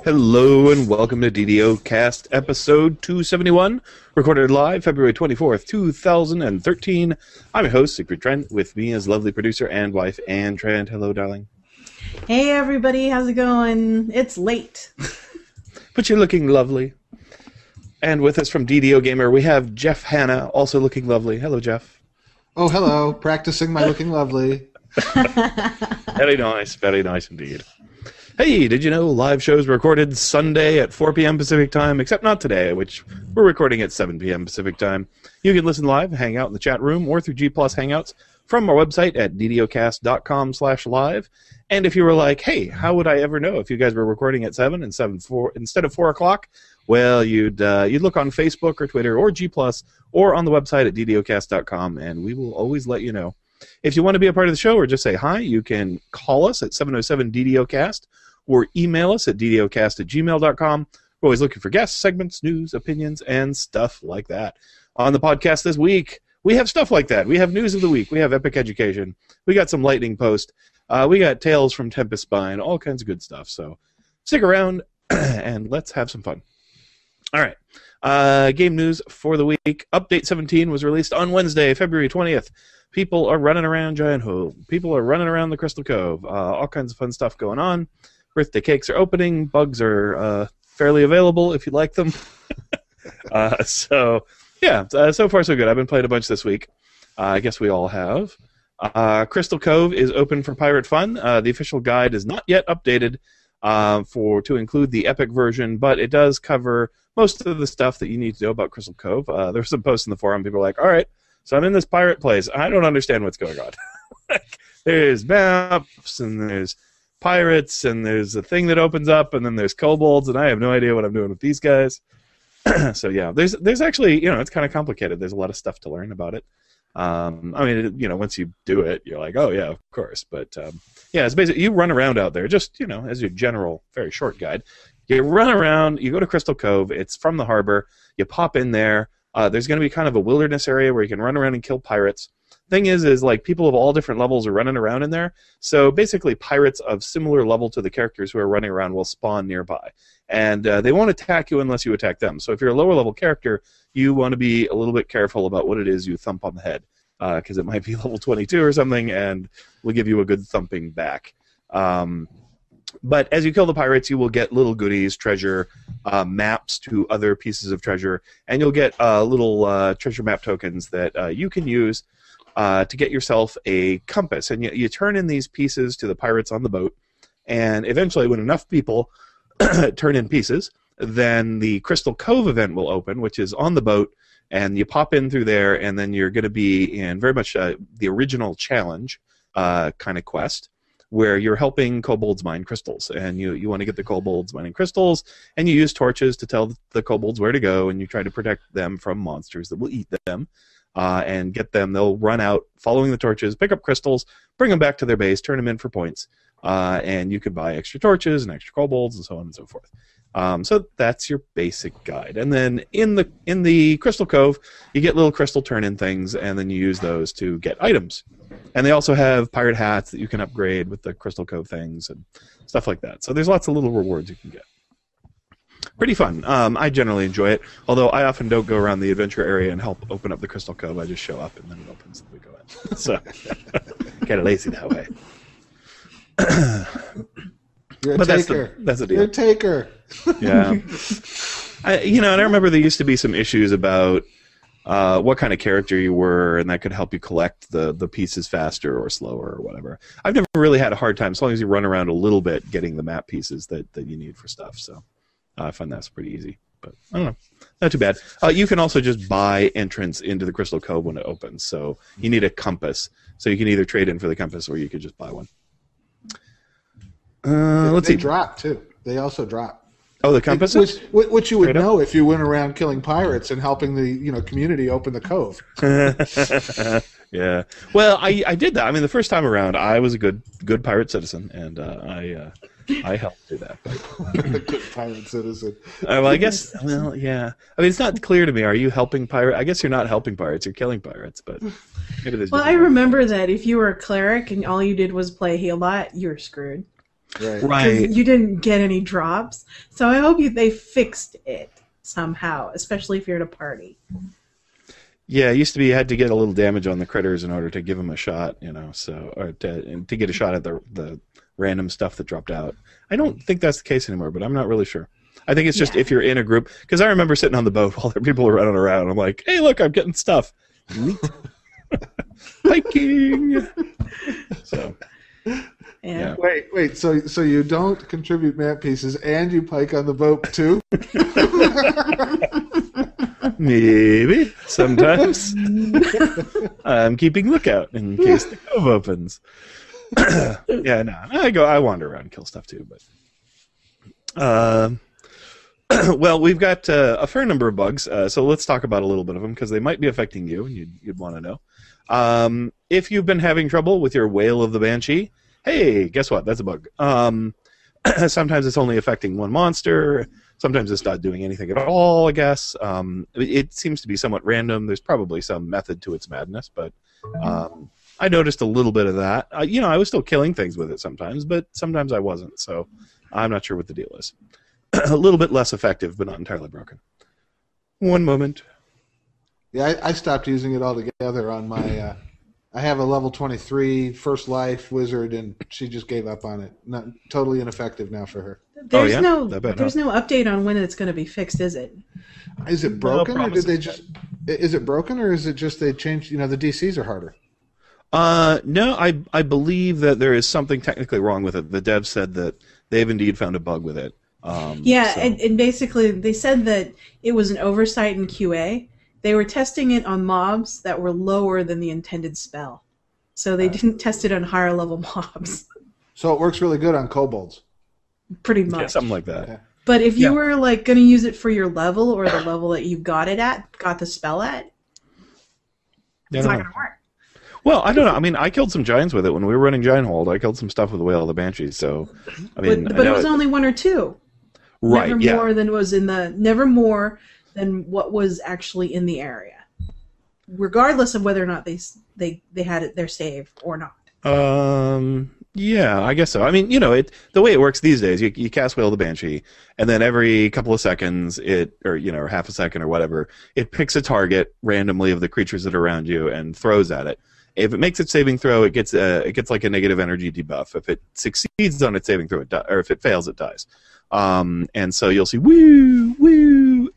Hello and welcome to DDOcast episode 271, recorded live February 24th, 2013. I'm your host, Secret Trent. With me is lovely producer and wife, Ann Trent. Hello, darling. Hey, everybody. How's it going? It's late. But you're looking lovely. And with us from DDO Gamer, we have Jeff Hanna, also looking lovely. Hello, Jeff. Oh, hello. Practicing my looking lovely. Very nice indeed. Hey, did you know live shows recorded Sunday at 4 p.m. Pacific Time, except not today, which we're recording at 7 p.m. Pacific Time. You can listen live, hang out in the chat room, or through G Plus Hangouts from our website at DDOcast.com/live. And if you were like, hey, how would I ever know if you guys were recording at 7 instead of 4 o'clock? Well, you'd look on Facebook or Twitter or G Plus or on the website at DDOcast.com, and we will always let you know. If you want to be a part of the show or just say hi, you can call us at 707-DDOcast or email us at DDOcast@gmail.com. We're always looking for guests, segments, news, opinions, and stuff like that. On the podcast this week, we have stuff like that. We have news of the week. We have Epic Education. We got some Lightning Post. We got Tales from Tempest Spine, all kinds of good stuff. So stick around and let's have some fun. All right. Game news for the week. Update 17 was released on Wednesday, February 20th. People are running around Giant Hole. People are running around the Crystal Cove. All kinds of fun stuff going on. Birthday cakes are opening. Bugs are fairly available if you like them. So far so good. I've been playing a bunch this week. I guess we all have. Crystal Cove is open for pirate fun. The official guide is not yet updated to include the Epic version, but it does cover most of the stuff that you need to know about Crystal Cove. There's some posts in the forum. People are like, all right, so I'm in this pirate place. I don't understand what's going on. There's maps, and there's pirates, and there's a thing that opens up, and then there's kobolds, and I have no idea what I'm doing with these guys. So yeah, there's actually, it's kind of complicated. There's a lot of stuff to learn about it. Once you do it, you're like, oh yeah, of course. But it's basically you run around out there, just as your general, very short guide. You run around, you go to Crystal Cove. It's from the harbor. You pop in there. There's going to be kind of a wilderness area where you can run around and kill pirates. Thing is like people of all different levels are running around in there. So basically, pirates of similar level to the characters who are running around will spawn nearby, and they won't attack you unless you attack them. So if you're a lower level character, you want to be a little bit careful about what it is you thump on the head, because it might be level 22 or something, and will give you a good thumping back. But as you kill the pirates, you will get little goodies, treasure, maps to other pieces of treasure, and you'll get little treasure map tokens that you can use to get yourself a compass. And you turn in these pieces to the pirates on the boat, and eventually when enough people turn in pieces, then the Crystal Cove event will open, which is on the boat, and you pop in through there, and then you're going to be in very much the original challenge kind of quest, where you're helping kobolds mine crystals, and you want to get the kobolds mining crystals, and you use torches to tell the kobolds where to go, and you try to protect them from monsters that will eat them, and get them. They'll run out following the torches, pick up crystals, bring them back to their base, turn them in for points, and you can buy extra torches and extra kobolds and so on and so forth. So that's your basic guide. And then in the Crystal Cove, you get little crystal turn-in things, and then you use those to get items. And they also have pirate hats that you can upgrade with the Crystal Cove things and stuff like that. So there's lots of little rewards you can get. Pretty fun. I generally enjoy it, although I often don't go around the adventure area and help open up the Crystal Cove. I just show up, and then it opens and we go in. So kind of lazy that way. You're a but taker. That's the deal. You're a taker. Yeah. And I remember there used to be some issues about what kind of character you were, and that could help you collect the pieces faster or slower or whatever. I've never really had a hard time, as long as you run around a little bit, getting the map pieces that you need for stuff. So I find that's pretty easy. But I don't know. Not too bad. You can also just buy entrance into the Crystal Cove when it opens. So you need a compass. So you can either trade in for the compass, or you could just buy one. Let's see. They drop, too. They also drop. Oh, the compasses? Which you would know if you went around killing pirates and helping the community open the cove. Yeah. Well, I did that. I mean, the first time around, I was a good pirate citizen, and I helped do that. Good pirate citizen. Well, I guess. Well, yeah. I mean, it's not clear to me. Are you helping pirates? I guess you're not helping pirates. You're killing pirates, but maybe there's. Well, I remember that if you were a cleric and all you did was play Healbot, you were screwed. Right. Right. You didn't get any drops. So I hope they fixed it somehow, especially if you're at a party. Yeah, it used to be you had to get a little damage on the critters in order to give them a shot, so or to get a shot at the random stuff that dropped out. I don't think that's the case anymore, but I'm not really sure. I think it's just if you're in a group, because I remember sitting on the boat while people were running around. I'm like, hey, look, I'm getting stuff. Neat. Hiking. So. Yeah. Wait. So you don't contribute map pieces and you pike on the boat too? Maybe sometimes. I'm keeping lookout in case the cove opens. Yeah, no, I wander around and kill stuff too, but well, we've got a fair number of bugs, so let's talk about a little bit of them because they might be affecting you, and you'd want to know. If you've been having trouble with your Wail of the Banshee, hey, guess what? That's a bug. Sometimes it's only affecting one monster. Sometimes it's not doing anything at all, I guess. It seems to be somewhat random. There's probably some method to its madness, but I noticed a little bit of that. I was still killing things with it sometimes, but sometimes I wasn't, so I'm not sure what the deal is. A little bit less effective, but not entirely broken. One moment. Yeah, I stopped using it altogether on my... I have a level 23 first life wizard, and she just gave up on it. Not totally ineffective now for her. There's no update on when it's going to be fixed, is it? Is it broken, or did they just? Is it broken, or is it just they changed? The DCs are harder. No, I believe that there is something technically wrong with it. The devs said that they've indeed found a bug with it. And basically they said that it was an oversight in QA. They were testing it on mobs that were lower than the intended spell. So they didn't test it on higher level mobs. So it works really good on kobolds. Pretty much. Yeah, something like that. Yeah. But if you were going to use it for your level or the level that you got the spell at, it's not going to work. Well, I don't know. I mean, I killed some giants with it when we were running Giant Hold. I killed some stuff with the Wail of the Banshee. So, I mean, but it was only one or two. Right. Never more than what was actually in the area, regardless of whether or not they had their save or not. Yeah, I guess so. I mean, the way it works these days, you cast Wail of the Banshee, and then every couple of seconds, or half a second or whatever, it picks a target randomly of the creatures that are around you and throws at it. If it makes its saving throw, it gets like a negative energy debuff. If it succeeds on its saving throw, or if it fails, it dies. And so you'll see woo,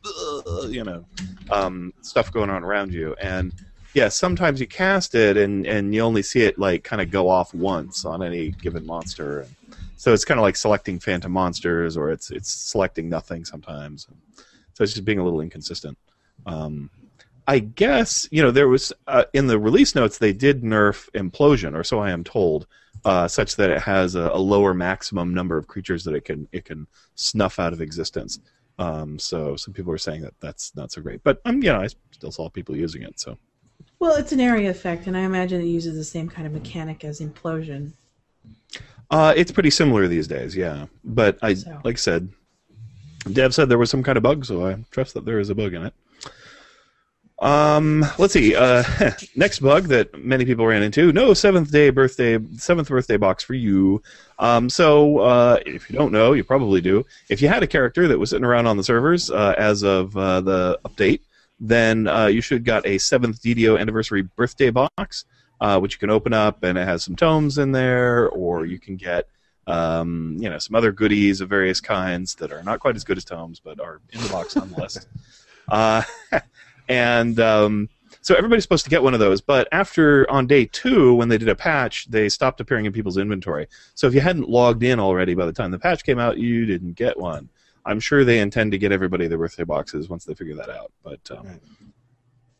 stuff going on around you. And yeah, sometimes you cast it and you only see it like kind of go off once on any given monster. And so it's kind of like selecting phantom monsters, or it's selecting nothing sometimes. So it's just being a little inconsistent. I guess there was in the release notes they did nerf Implosion, or so I am told. Such that it has a lower maximum number of creatures that it can snuff out of existence. So some people are saying that that's not so great, but I still saw people using it. So, well, it's an area effect, and I imagine it uses the same kind of mechanic as Implosion. It's pretty similar these days, yeah. But like I said, Dev said there was some kind of bug, so I trust that there is a bug in it. Let's see. Next bug that many people ran into. No seventh birthday box for you. So if you don't know, you probably do. If you had a character that was sitting around on the servers as of the update, then you should got a 7th DDO anniversary birthday box, which you can open up, and it has some tomes in there, or you can get some other goodies of various kinds that are not quite as good as tomes, but are in the box nonetheless. And so everybody's supposed to get one of those, but on day 2, when they did a patch, they stopped appearing in people's inventory. So if you hadn't logged in already by the time the patch came out, you didn't get one. I'm sure they intend to get everybody their birthday boxes once they figure that out. But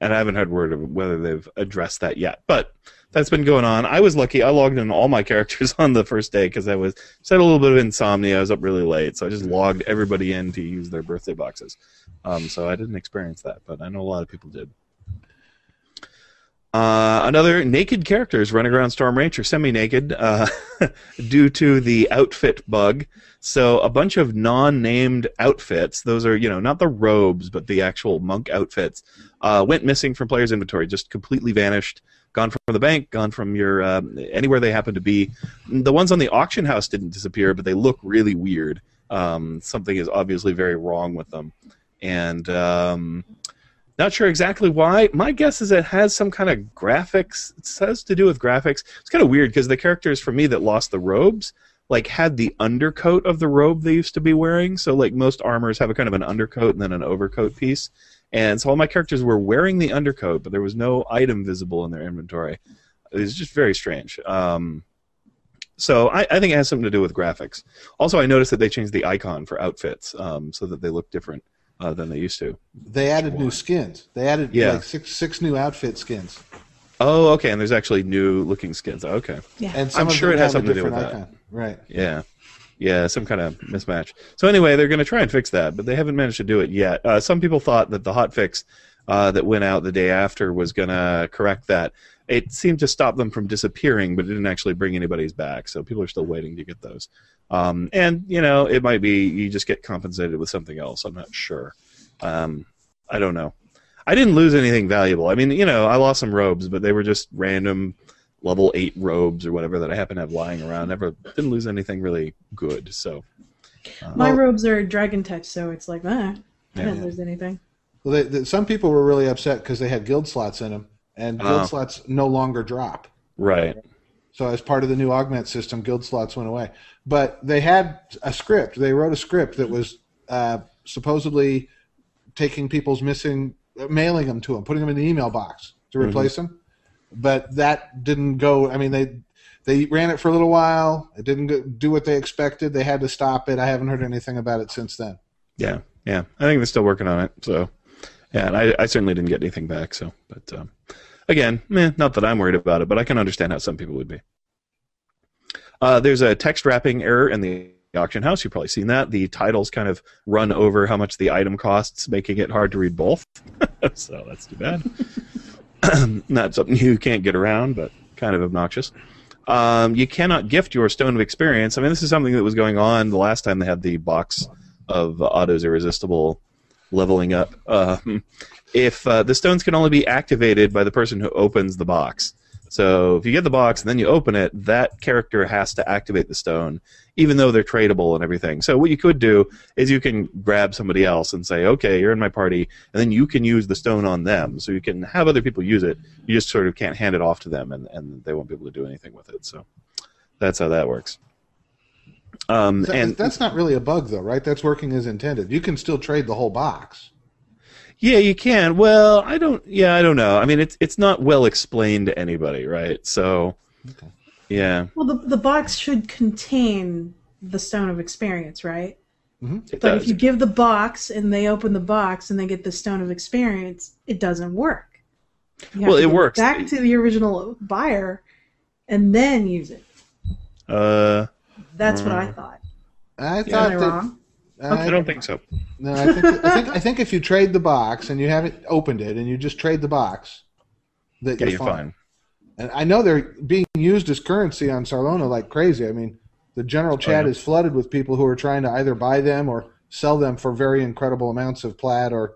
and I haven't heard word of whether they've addressed that yet. But that's been going on. I was lucky. I logged in all my characters on the first day because I had a little bit of insomnia. I was up really late, so I just logged everybody in to use their birthday boxes. So I didn't experience that, but I know a lot of people did. Another naked characters running around Storm Range are semi-naked due to the outfit bug. So a bunch of non-named outfits, those are, not the robes, but the actual monk outfits, went missing from players' inventory, just completely vanished. gone from the bank, gone from your anywhere they happen to be. The ones on the auction house didn't disappear, but they look really weird. Something is obviously very wrong with them, and not sure exactly why. My guess is it has some kind of graphics. It has to do with graphics. It's kind of weird because the characters for me that lost the robes like had the undercoat of the robe they used to be wearing. So like most armors have a kind of an undercoat and then an overcoat piece. And so all my characters were wearing the undercoat, but there was no item visible in their inventory. It was just very strange. So I think it has something to do with graphics. Also, I noticed that they changed the icon for outfits so that they look different than they used to. They added new skins. They added like six new outfit skins. Oh, okay, and there's actually new looking skins. Okay. Yeah. And I'm sure it has something to do with icon. that. Right. Yeah. Yeah, some kind of mismatch. So anyway, they're going to try and fix that, but they haven't managed to do it yet. Some people thought that the hotfix that went out the day after was going to correct that. It seemed to stop them from disappearing, but it didn't actually bring anybody's back, so people are still waiting to get those. And, you know, it might be you just get compensated with something else. I'm not sure. I don't know. I didn't lose anything valuable. I mean, you know, I lost some robes, but they were just random level 8 robes or whatever that I happen to have lying around. Never didn't lose anything really good. So my robes are dragon touch, so it's like, I didn't lose anything. Well, some people were really upset because they had guild slots in them, and guild slots no longer drop. Right. So as part of the new augment system, guild slots went away. But they had a script. They wrote a script that was supposedly taking people's missing, mailing them to them, putting them in the email box to replace them. But that didn't go. I mean, they ran it for a little while. It didn't do what they expected. They had to stop it. I haven't heard anything about it since then. Yeah. I think they're still working on it. So, yeah, and I certainly didn't get anything back. So, but again, not that I'm worried about it, but I can understand how some people would be. There's a text wrapping error in the auction house. You've probably seen that. The titles kind of run over how much the item costs, making it hard to read both. So that's too bad. Not something you can't get around, but kind of obnoxious. You cannot gift your Stone of Experience. I mean, this is something that was going on the last time they had the box of Otto's Irresistible leveling up. If the stones can only be activated by the person who opens the box. So if you get the box and then you open it, that character has to activate the stone, even though they're tradable and everything. So what you could do is you can grab somebody else and say, okay, you're in my party, and then you can use the stone on them. So you can have other people use it. You just sort of can't hand it off to them, and they won't be able to do anything with it. So that's how that works. And that's not really a bug, though, right? That's working as intended. You can still trade the whole box. Yeah, you can. Well, I don't know. I mean, it's not well explained to anybody, right? So, yeah. Well, the box should contain the Stone of Experience, right? It But does. if you give the box and they open the box and they get the Stone of Experience, it doesn't work. Well, it works. Back to the original buyer and then use it. That's what I thought. I Am I wrong? I don't think so. No, I think if you trade the box and you haven't opened it and you just trade the box, that you're fine. And I know they're being used as currency on Sarlona like crazy. I mean, the general chat is flooded with people who are trying to either buy them or sell them for very incredible amounts of plaid or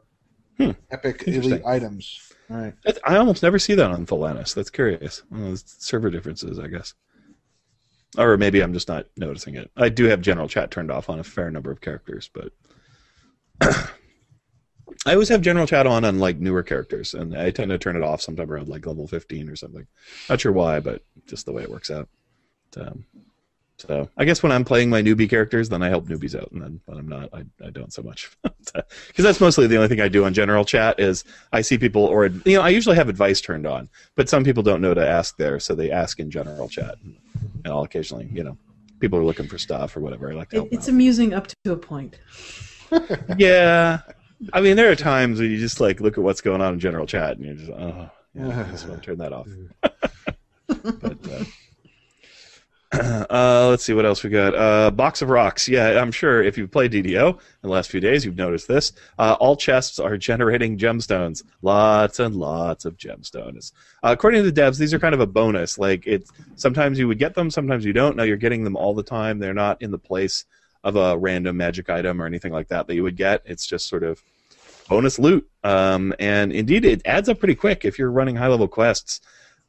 epic elite items. All right. I almost never see that on Thalanis. That's curious. Well, server differences, I guess. Or maybe I'm just not noticing it. I do have general chat turned off on a fair number of characters, but I always have general chat on like newer characters, and I tend to turn it off sometime around like level 15 or something. Not sure why, but just the way it works out. So I guess when I'm playing my newbie characters, then I help newbies out, and then when I'm not, I don't so much. Because that's mostly the only thing I do on general chat is I see people, or I usually have advice turned on, but some people don't know to ask there, so they ask in general chat. And I'll occasionally, people are looking for stuff or whatever. I like to help them It's out. amusing up to a point. Yeah. I mean, there are times where you just like look at what's going on in general chat and you're just, I just want to turn that off. But let's see what else we got. Box of Rocks. Yeah, I'm sure if you've played DDO in the last few days, you've noticed this. All chests are generating gemstones. Lots and lots of gemstones. According to the devs, these are kind of a bonus. Like sometimes you would get them, sometimes you don't. Now you're getting them all the time. They're not in the place of a random magic item or anything like that you would get. It's just sort of bonus loot. And indeed, it adds up pretty quick if you're running high-level quests.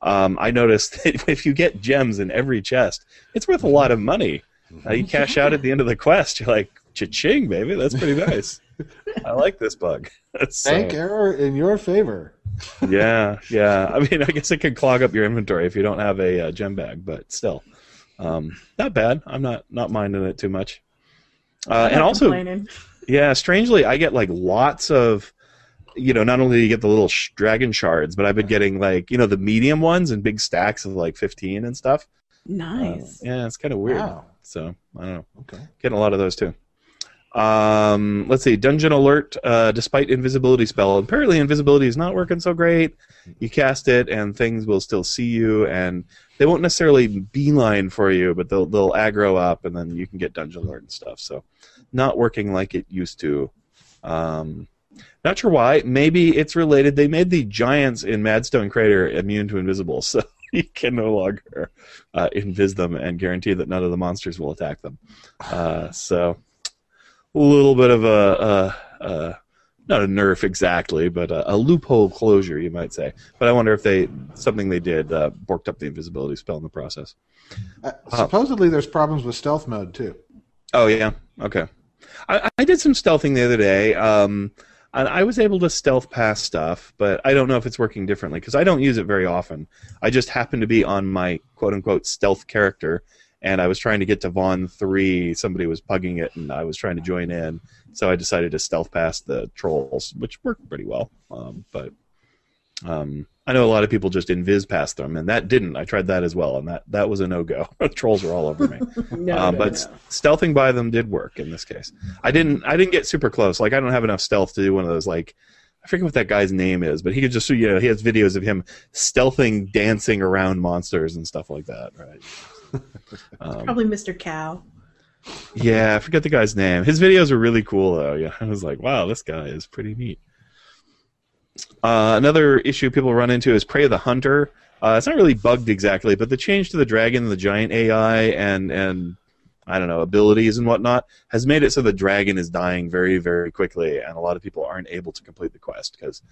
I noticed that if you get gems in every chest, it's worth a lot of money. You cash out at the end of the quest, you're like, cha-ching, baby, that's pretty nice. I like this bug. Bank error in your favor. Yeah. I mean, I guess it can clog up your inventory if you don't have a gem bag, but still, not bad. I'm not minding it too much. And also, yeah, strangely, I get like lots of, not only do you get the little dragon shards, but I've been getting like, the medium ones in big stacks of like 15 and stuff. Nice. Yeah, it's kind of weird. Wow. So I don't know. Okay. Getting a lot of those too. Let's see. Dungeon alert. Despite invisibility spell, apparently invisibility is not working so great. You cast it, and things will still see you, and they won't necessarily beeline for you, but they'll aggro up, and then you can get dungeon alert and stuff. So, not working like it used to. Not sure why. Maybe it's related. They made the giants in Madstone Crater immune to invisible, so you can no longer invis them and guarantee that none of the monsters will attack them. So a little bit of a not a nerf exactly, but a loophole closure, you might say. But I wonder if something they did borked up the invisibility spell in the process. Supposedly there's problems with stealth mode, too. Oh, yeah? Okay. I did some stealthing the other day. And I was able to stealth past stuff, but I don't know if it's working differently because I don't use it very often. I just happened to be on my quote-unquote stealth character, and I was trying to get to Vaughn 3. Somebody was pugging it, and I was trying to join in, so I decided to stealth past the trolls, which worked pretty well. But I know a lot of people just invis past them, and that didn't. I tried that as well, and that was a no-go. Trolls were all over me. But stealthing by them did work in this case. I didn't get super close. Like, I don't have enough stealth to do one of those, like, I forget what that guy's name is, but he could just, he has videos of him stealthing, dancing around monsters and stuff like that, right? Probably Mr. Cow. Yeah, I forget the guy's name. His videos are really cool, though. Yeah, I was like, wow, this guy is pretty neat. Another issue people run into is Prey of the Hunter. It's not really bugged exactly, but the change to the dragon and the giant AI and I don't know, abilities and whatnot has made it so the dragon is dying very, very quickly, and a lot of people aren't able to complete the quest because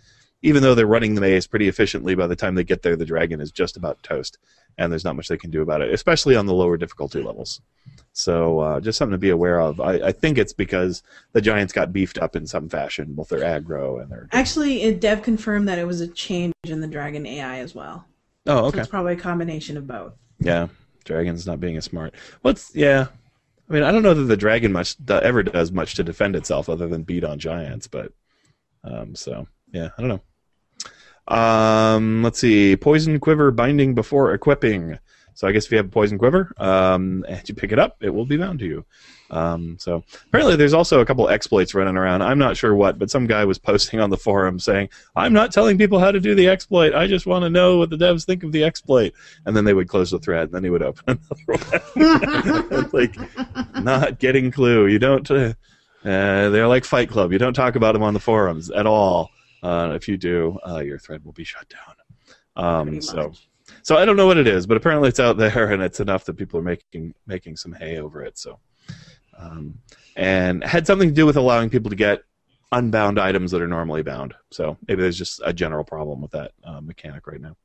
even though they're running the maze pretty efficiently, by the time they get there, the dragon is just about toast, and there's not much they can do about it, especially on the lower difficulty levels. So just something to be aware of. I think it's because the giants got beefed up in some fashion, both their aggro and their... Actually, Dev confirmed that it was a change in the dragon AI as well. Oh, okay. So it's probably a combination of both. Yeah, dragons not being as smart. Yeah. I mean, I don't know that the dragon ever does much to defend itself other than beat on giants, but... so, yeah, I don't know. Let's see. Poison Quiver binding before equipping. So I guess if you have a poison quiver and you pick it up, it will be bound to you. So apparently there's also a couple exploits running around. I'm not sure what, but some guy was posting on the forum saying, I'm not telling people how to do the exploit. I just want to know what the devs think of the exploit. And then they would close the thread, and then he would open another one. Like, not getting clue. You don't... they're like Fight Club. You don't talk about them on the forums at all. If you do, your thread will be shut down. So I don't know what it is, but apparently it's out there, and it's enough that people are making some hay over it. So, and it had something to do with allowing people to get unbound items that are normally bound. So maybe there's just a general problem with that mechanic right now.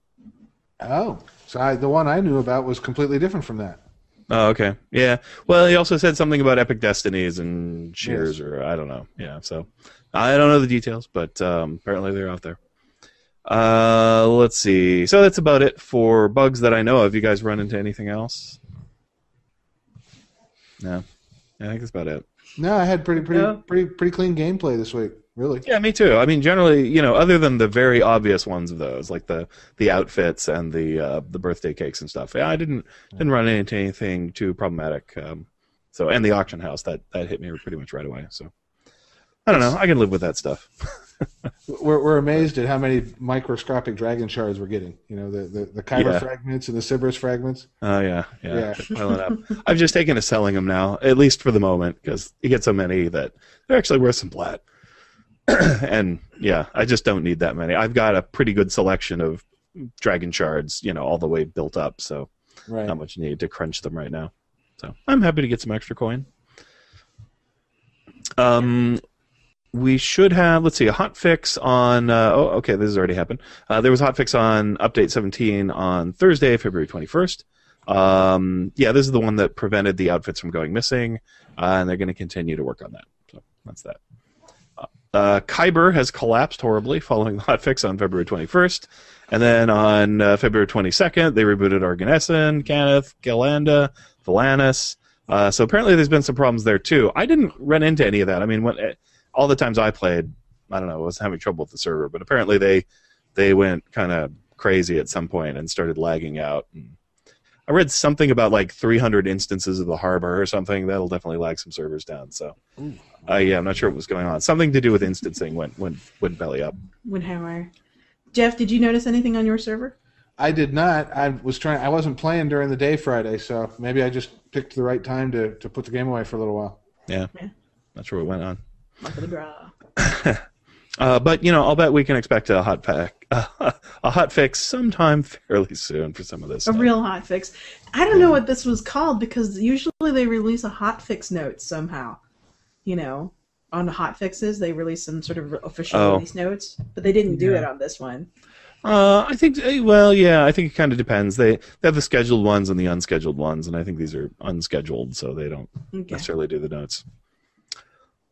Oh, so the one I knew about was completely different from that. Oh, okay. Yeah. Well, he also said something about Epic Destinies and Shears, or I don't know. Yeah. So I don't know the details, but apparently they're out there. Let's see. So that's about it for bugs that I know of. You guys run into anything else? No. I think that's about it. No, I had pretty clean gameplay this week. Really? Yeah, me too. I mean, generally, other than the very obvious ones of those, like the outfits and the birthday cakes and stuff. Yeah, I didn't run into anything too problematic. So, and the auction house that hit me pretty much right away. So, I don't know. I can live with that stuff. We're amazed at how many microscopic dragon shards we're getting. The Kyber fragments and the Cerberus fragments. Oh yeah. Piling up. I've just taken to selling them now, at least for the moment, because you get so many that they're actually worth some plat. And yeah, I just don't need that many. I've got a pretty good selection of dragon shards, all the way built up, so not much need to crunch them right now. So I'm happy to get some extra coin. we should have, let's see, a hotfix on, okay, this has already happened. There was a hotfix on Update 17 on Thursday, February 21st. Yeah, this is the one that prevented the outfits from going missing, and they're going to continue to work on that. So that's that. Kyber has collapsed horribly following the hotfix on February 21st. And then on February 22nd, they rebooted Arganessen, Cannith, Galanda, Valanis. So apparently there's been some problems there, too. I didn't run into any of that. I mean, all the times I played, I don't know, I was having trouble with the server. But apparently they went kind of crazy at some point and started lagging out. And I read something about like 300 instances of the harbor or something. That'll definitely lag some servers down. So, yeah, I'm not sure what was going on. Something to do with instancing went belly up. Went haywire. Jeff, did you notice anything on your server? I did not. I wasn't playing during the day Friday, so maybe I just picked the right time to put the game away for a little while. Yeah. Not sure what went on. Luck of the draw. But I'll bet we can expect a hot fix sometime fairly soon for some of this. A real hot fix. I don't know what this was called because usually they release a hot fix note somehow. On the hot fixes they release some sort of official release notes, but they didn't do it on this one. I think. Well, yeah, I think it kind of depends. They have the scheduled ones and the unscheduled ones, and I think these are unscheduled, so they don't necessarily do the notes.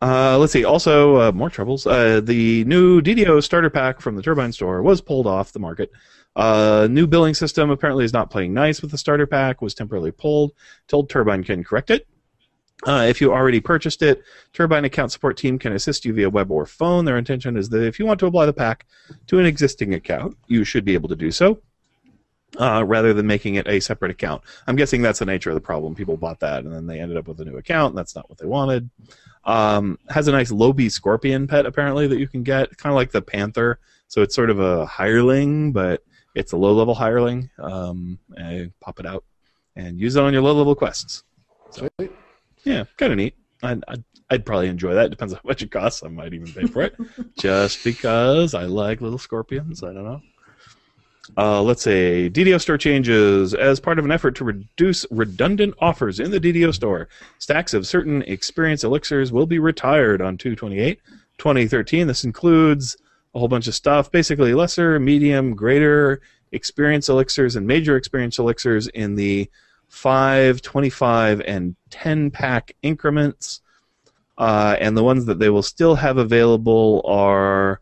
Let's see. Also, more troubles. The new DDO starter pack from the Turbine store was pulled off the market. New billing system apparently is not playing nice with the starter pack, was temporarily pulled. Told Turbine can correct it. If you already purchased it, Turbine account support team can assist you via web or phone. Their intention is that if you want to apply the pack to an existing account, you should be able to do so, rather than making it a separate account. I'm guessing that's the nature of the problem. People bought that, and then they ended up with a new account, and that's not what they wanted. Has a nice Lobi Scorpion pet, apparently, that you can get, kind of like the Panther. So it's sort of a hireling, but it's a low-level hireling. And pop it out and use it on your low-level quests. So, yeah, kind of neat. I'd probably enjoy that. Depends on how much it costs. I might even pay for it. Just because I like little scorpions. I don't know. Let's say DDO store changes. As part of an effort to reduce redundant offers in the DDO store, stacks of certain experience elixirs will be retired on 2/28/2013. This includes a whole bunch of stuff. Basically, lesser, medium, greater experience elixirs and major experience elixirs in the 5, 25, and 10-pack increments. And the ones that they will still have available are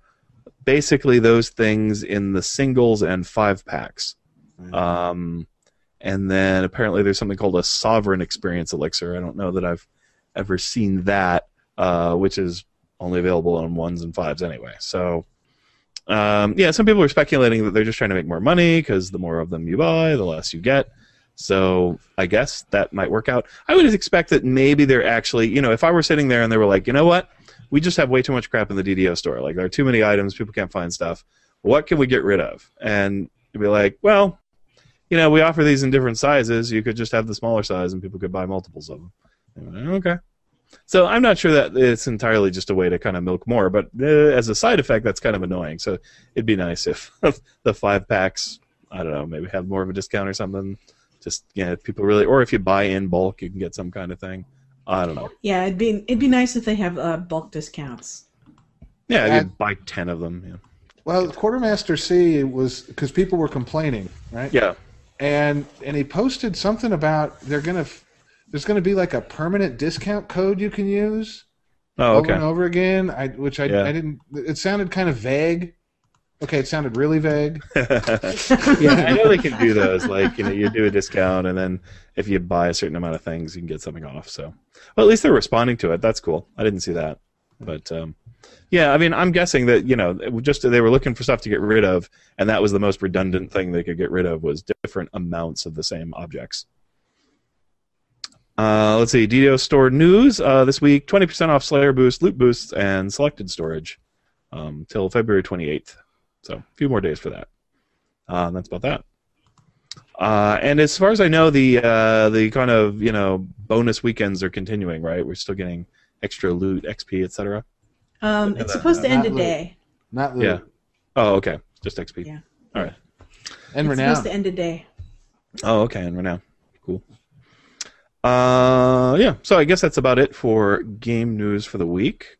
basically those things in the singles and 5-packs. And then apparently there's something called a sovereign experience elixir. I don't know that I've ever seen that, which is only available on 1s and 5s anyway. So, yeah, some people are speculating that they're just trying to make more money because the more of them you buy, the less you get. So I guess that might work out. I would expect that maybe they're actually, if I were sitting there and they were like, you know what? We just have way too much crap in the DDO store. Like, there are too many items. People can't find stuff. What can we get rid of? And you'd be like, well, we offer these in different sizes. You could just have the smaller size and people could buy multiples of them. Okay. So I'm not sure that it's entirely just a way to kind of milk more, but as a side effect, that's kind of annoying. So it'd be nice if the 5-packs, I don't know, maybe have more of a discount or something. Just, if people really, or if you buy in bulk, you can get some kind of thing. I don't know. Yeah, it'd be nice if they have bulk discounts. Yeah, you buy 10 of them. Yeah. Well, Quartermaster C was because people were complaining, right? Yeah. And he posted something about there's gonna be like a permanent discount code you can use over and over again. I didn't. It sounded kind of vague. Okay, it sounded really vague. Yeah, I know they can do those. Like, you do a discount, and then if you buy a certain amount of things, you can get something off. So, well, at least they're responding to it. That's cool. I didn't see that, but yeah, I mean, I'm guessing that just they were looking for stuff to get rid of, and that was the most redundant thing they could get rid of was different amounts of the same objects. Let's see, DDO store news this week: 20% off Slayer boost, loot boosts, and selected storage till February 28th. So a few more days for that. That's about that. And as far as I know, the kind of bonus weekends are continuing, right? We're still getting extra loot, XP, etc. It's supposed to end today. Not loot. Yeah. Oh, okay. Just XP. Yeah. All right. And it's renown. Supposed to end today. Oh, okay. And renown. Cool. Yeah. So I guess that's about it for game news for the week.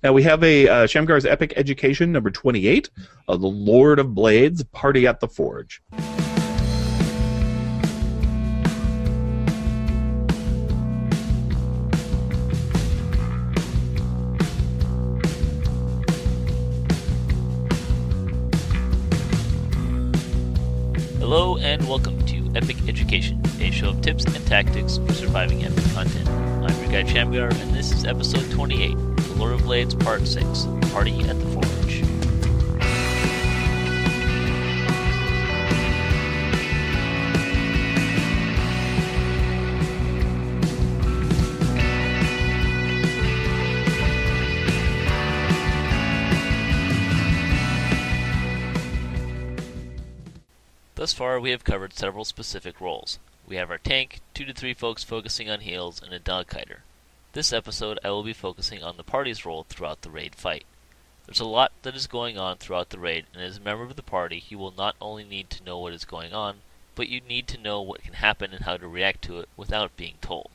Now we have a Shamgar's Epic Education number 28 of the Lord of Blades, Party at the Forge. Hello and welcome to Epic Education, a show of tips and tactics for surviving epic content. I'm your guide Shamgar, and this is episode 28, The Lord of Blades Part 6, Party at the Forge. Thus far, we have covered several specific roles. We have our tank, 2 to 3 folks focusing on heals, and a dog kiter. This episode, I will be focusing on the party's role throughout the raid fight. There's a lot that is going on throughout the raid, and as a member of the party, you will not only need to know what is going on, but you need to know what can happen and how to react to it without being told.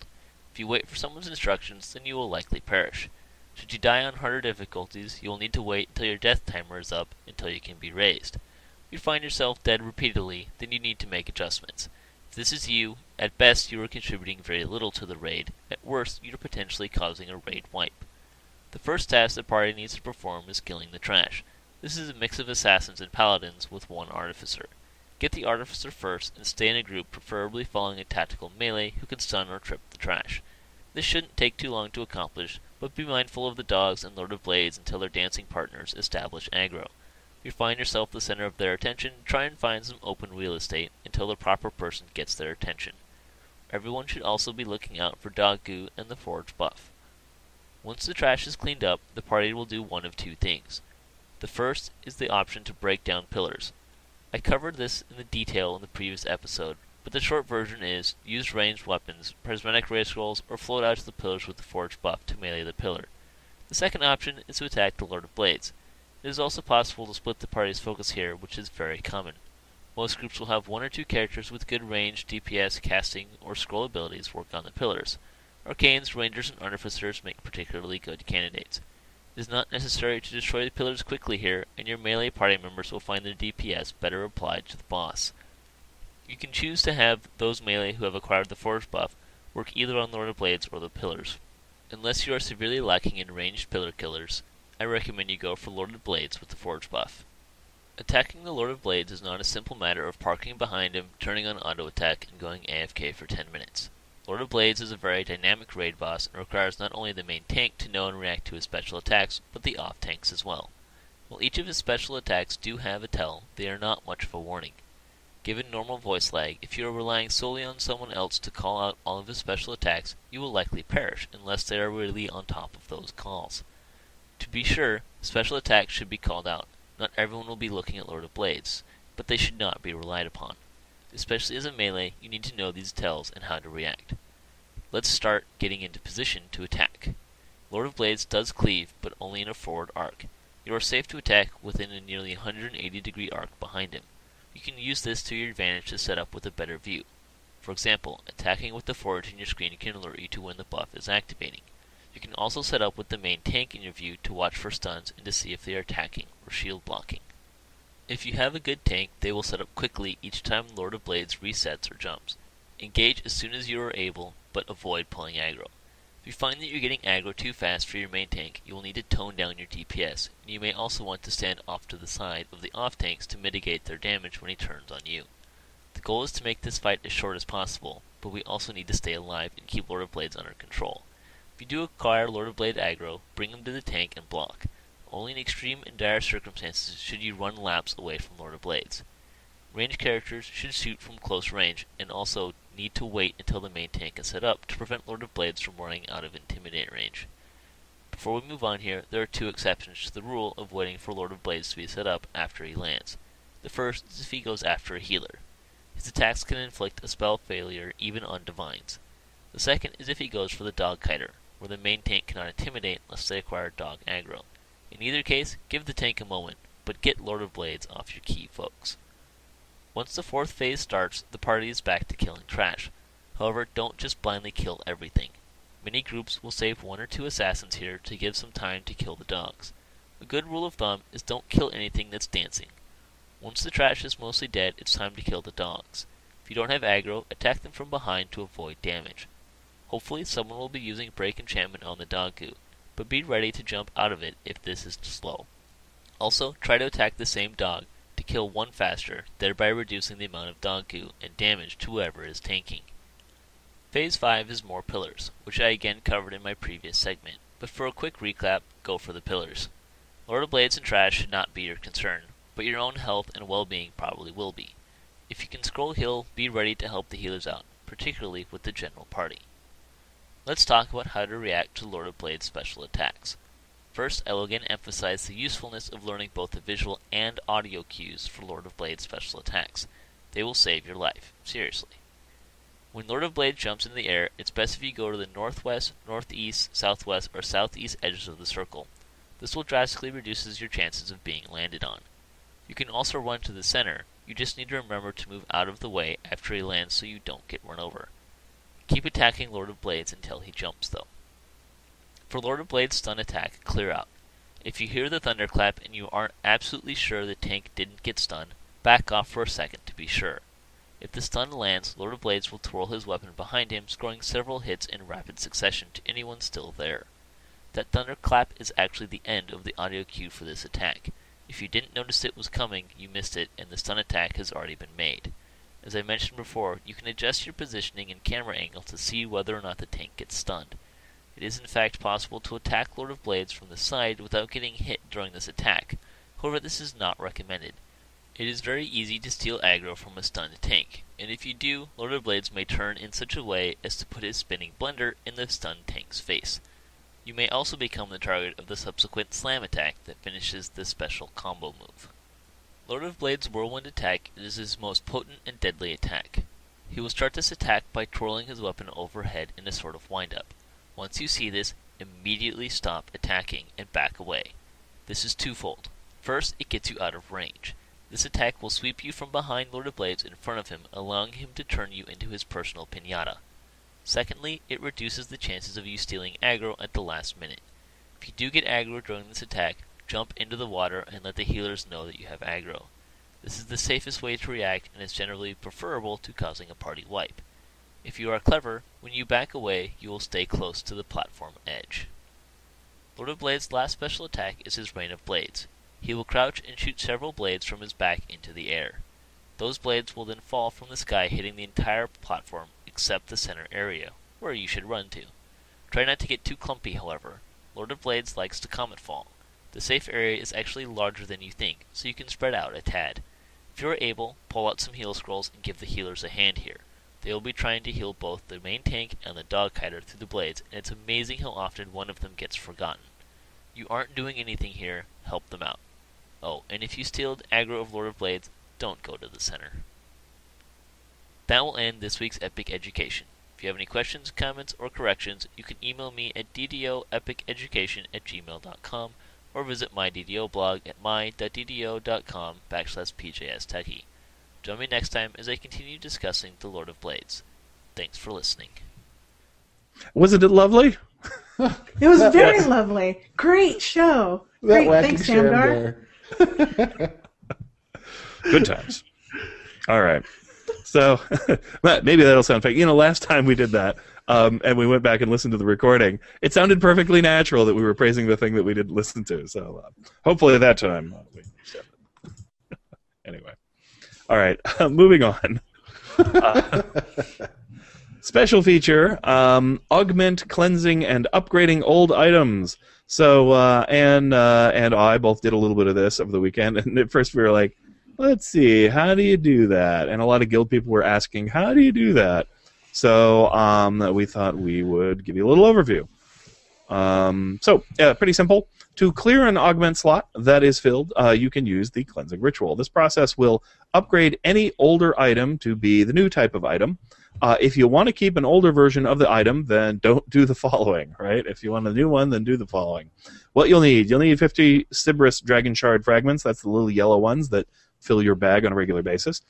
If you wait for someone's instructions, then you will likely perish. Should you die on harder difficulties, you will need to wait until your death timer is up until you can be raised. If you find yourself dead repeatedly, then you need to make adjustments. If this is you, at best you are contributing very little to the raid, at worst you are potentially causing a raid wipe. The first task the party needs to perform is killing the trash. This is a mix of assassins and paladins with one artificer. Get the artificer first and stay in a group, preferably following a tactical melee who can stun or trip the trash. This shouldn't take too long to accomplish, but be mindful of the dogs and Lord of Blades until their dancing partners establish aggro. If you find yourself the center of their attention, try and find some open real estate until the proper person gets their attention. Everyone should also be looking out for dog goo and the forge buff. Once the trash is cleaned up, the party will do one of two things. The first is the option to break down pillars. I covered this in the detail in the previous episode, but the short version is use ranged weapons, prismatic ray scrolls, or float out to the pillars with the forge buff to melee the pillar. The second option is to attack the Lord of Blades. It is also possible to split the party's focus here, which is very common. Most groups will have 1 or 2 characters with good range, DPS, casting, or scroll abilities work on the pillars. Arcanes, rangers, and artificers make particularly good candidates. It is not necessary to destroy the pillars quickly here, and your melee party members will find the DPS better applied to the boss. You can choose to have those melee who have acquired the forge buff work either on Lord of Blades or the pillars. Unless you are severely lacking in ranged pillar killers, I recommend you go for Lord of Blades with the forge buff. Attacking the Lord of Blades is not a simple matter of parking behind him, turning on auto attack, and going AFK for 10 minutes. Lord of Blades is a very dynamic raid boss and requires not only the main tank to know and react to his special attacks, but the off tanks as well. While each of his special attacks do have a tell, they are not much of a warning. Given normal voice lag, if you are relying solely on someone else to call out all of his special attacks, you will likely perish unless they are really on top of those calls. To be sure, special attacks should be called out. Not everyone will be looking at Lord of Blades, but they should not be relied upon. Especially as a melee, you need to know these tells and how to react. Let's start getting into position to attack. Lord of Blades does cleave, but only in a forward arc. You are safe to attack within a nearly 180 degree arc behind him. You can use this to your advantage to set up with a better view. For example, attacking with the forge in your screen can alert you to when the buff is activating. You can also set up with the main tank in your view to watch for stuns and to see if they are attacking or shield blocking. If you have a good tank, they will set up quickly each time Lord of Blades resets or jumps. Engage as soon as you are able, but avoid pulling aggro. If you find that you're getting aggro too fast for your main tank, you will need to tone down your DPS, and you may also want to stand off to the side of the off tanks to mitigate their damage when he turns on you. The goal is to make this fight as short as possible, but we also need to stay alive and keep Lord of Blades under control. If you do acquire Lord of Blade aggro, bring him to the tank and block. Only in extreme and dire circumstances should you run laps away from Lord of Blades. Ranged characters should shoot from close range, and also need to wait until the main tank is set up to prevent Lord of Blades from running out of intimidate range. Before we move on here, there are 2 exceptions to the rule of waiting for Lord of Blades to be set up after he lands. The first is if he goes after a healer. His attacks can inflict a spell failure even on divines. The second is if he goes for the dog kiter, where the main tank cannot intimidate unless they acquire dog aggro. In either case, give the tank a moment, but get Lord of Blades off your key folks. Once the 4th phase starts, the party is back to killing trash. However, don't just blindly kill everything. Many groups will save 1 or 2 assassins here to give some time to kill the dogs. A good rule of thumb is don't kill anything that's dancing. Once the trash is mostly dead, it's time to kill the dogs. If you don't have aggro, attack them from behind to avoid damage. Hopefully someone will be using break enchantment on the dog goo, but be ready to jump out of it if this is slow. Also, try to attack the same dog to kill one faster, thereby reducing the amount of dog goo and damage to whoever is tanking. Phase 5 is more pillars, which I again covered in my previous segment, but for a quick recap, go for the pillars. Lord of Blades and trash should not be your concern, but your own health and well-being probably will be. If you can scroll heal, be ready to help the healers out, particularly with the general party. Let's talk about how to react to Lord of Blades special attacks. First, I will again emphasize the usefulness of learning both the visual and audio cues for Lord of Blades special attacks. They will save your life, seriously. When Lord of Blades jumps in the air, it's best if you go to the northwest, northeast, southwest, or southeast edges of the circle. This will drastically reduce your chances of being landed on. You can also run to the center, you just need to remember to move out of the way after he lands so you don't get run over. Keep attacking Lord of Blades until he jumps though. For Lord of Blades stun attack, clear out. If you hear the thunderclap and you aren't absolutely sure the tank didn't get stunned, back off for a second to be sure. If the stun lands, Lord of Blades will twirl his weapon behind him, scoring several hits in rapid succession to anyone still there. That thunderclap is actually the end of the audio cue for this attack. If you didn't notice it was coming, you missed it, and the stun attack has already been made. As I mentioned before, you can adjust your positioning and camera angle to see whether or not the tank gets stunned. It is in fact possible to attack Lord of Blades from the side without getting hit during this attack. However, this is not recommended. It is very easy to steal aggro from a stunned tank, and if you do, Lord of Blades may turn in such a way as to put his spinning blender in the stunned tank's face. You may also become the target of the subsequent slam attack that finishes this special combo move. Lord of Blades' whirlwind attack is his most potent and deadly attack. He will start this attack by twirling his weapon overhead in a sort of wind-up. Once you see this, immediately stop attacking and back away. This is twofold. First, it gets you out of range. This attack will sweep you from behind Lord of Blades in front of him, allowing him to turn you into his personal piñata. Secondly, it reduces the chances of you stealing aggro at the last minute. If you do get aggro during this attack, jump into the water and let the healers know that you have aggro. This is the safest way to react and is generally preferable to causing a party wipe. If you are clever, when you back away, you will stay close to the platform edge. Lord of Blades' last special attack is his Rain of Blades. He will crouch and shoot several blades from his back into the air. Those blades will then fall from the sky, hitting the entire platform except the center area, where you should run to. Try not to get too clumpy, however. Lord of Blades likes to comet fall. The safe area is actually larger than you think, so you can spread out a tad. If you are able, pull out some heal scrolls and give the healers a hand here. They will be trying to heal both the main tank and the dog kiter through the blades, and it's amazing how often one of them gets forgotten. You aren't doing anything here, help them out. Oh, and if you stealed aggro of Lord of Blades, don't go to the center. That will end this week's Epic Education. If you have any questions, comments, or corrections, you can email me at ddoepiceducation@gmail.com or visit my DDO blog at my.ddo.com/pjstechie. Join me next time as I continue discussing the Lord of Blades. Thanks for listening. Wasn't it lovely? It was very lovely. Great show. Great. Thanks, Shamgar. Good times. All right. So maybe that'll sound fake. You know, last time we did that, and we went back and listened to the recording, it sounded perfectly natural that we were praising the thing that we didn't listen to. So hopefully that time we accept it. Anyway. All right. Moving on. Special feature, augment, cleansing, and upgrading old items. So and I both did a little bit of this over the weekend, and at first we were like, let's see, how do you do that? And a lot of guild people were asking, how do you do that? So we thought we would give you a little overview. Pretty simple. To clear an augment slot that is filled, you can use the cleansing ritual. This process will upgrade any older item to be the new type of item. If you want to keep an older version of the item, then don't do the following, right? If you want a new one, then do the following. What you'll need 50 Sybaris Dragon Shard fragments. That's the little yellow ones that fill your bag on a regular basis.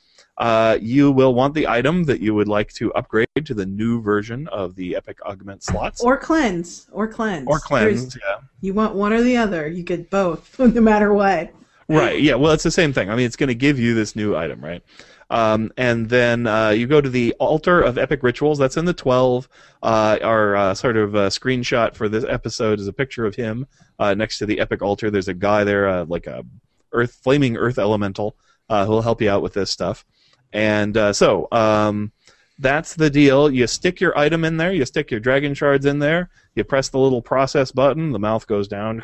You will want the item that you would like to upgrade to the new version of the Epic Augment slots. Or cleanse. Yeah. You want one or the other. You get both, no matter what. Right, yeah, well, it's the same thing. I mean, it's going to give you this new item, right? And then you go to the Altar of Epic Rituals. That's in the 12. Our sort of screenshot for this episode is a picture of him next to the Epic Altar. There's a guy there, like a flaming earth elemental, who'll help you out with this stuff. And so that's the deal. You stick your item in there. You stick your dragon shards in there. You press the little process button. The mouth goes down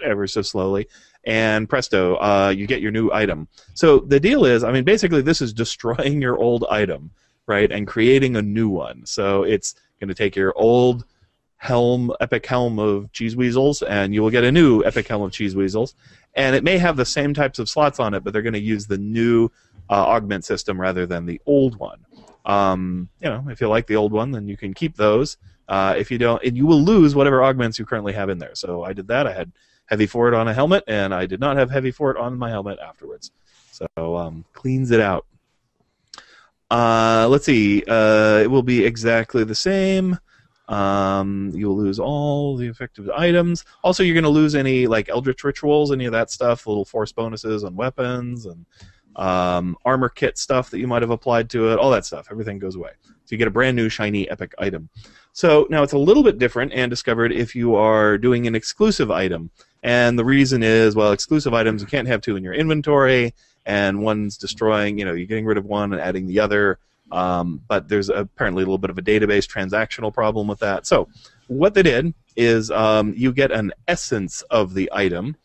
ever so slowly. And presto, you get your new item. So the deal is, I mean, basically this is destroying your old item, right, and creating a new one. So it's going to take your old Epic Helm of Cheese Weasels, and you will get a new Epic Helm of Cheese Weasels. And it may have the same types of slots on it, but they're going to use the new augment system rather than the old one. If you like the old one, then you can keep those. If you don't, and you will lose whatever augments you currently have in there. So I did that. I had Heavy Fort on a helmet, and I did not have Heavy Fort on my helmet afterwards. So cleans it out. Let's see. It will be exactly the same. You'll lose all the effective items. Also, you're going to lose any like Eldritch Rituals, any of that stuff, little force bonuses on weapons and armor kit stuff that you might have applied to it, all that stuff. Everything goes away. So you get a brand new shiny epic item. So now it's a little bit different and discovered if you are doing an exclusive item. And the reason is, well, exclusive items, you can't have two in your inventory, and one's destroying, you're getting rid of one and adding the other. But there's apparently a little bit of a database transactional problem with that. So what they did is you get an essence of the item,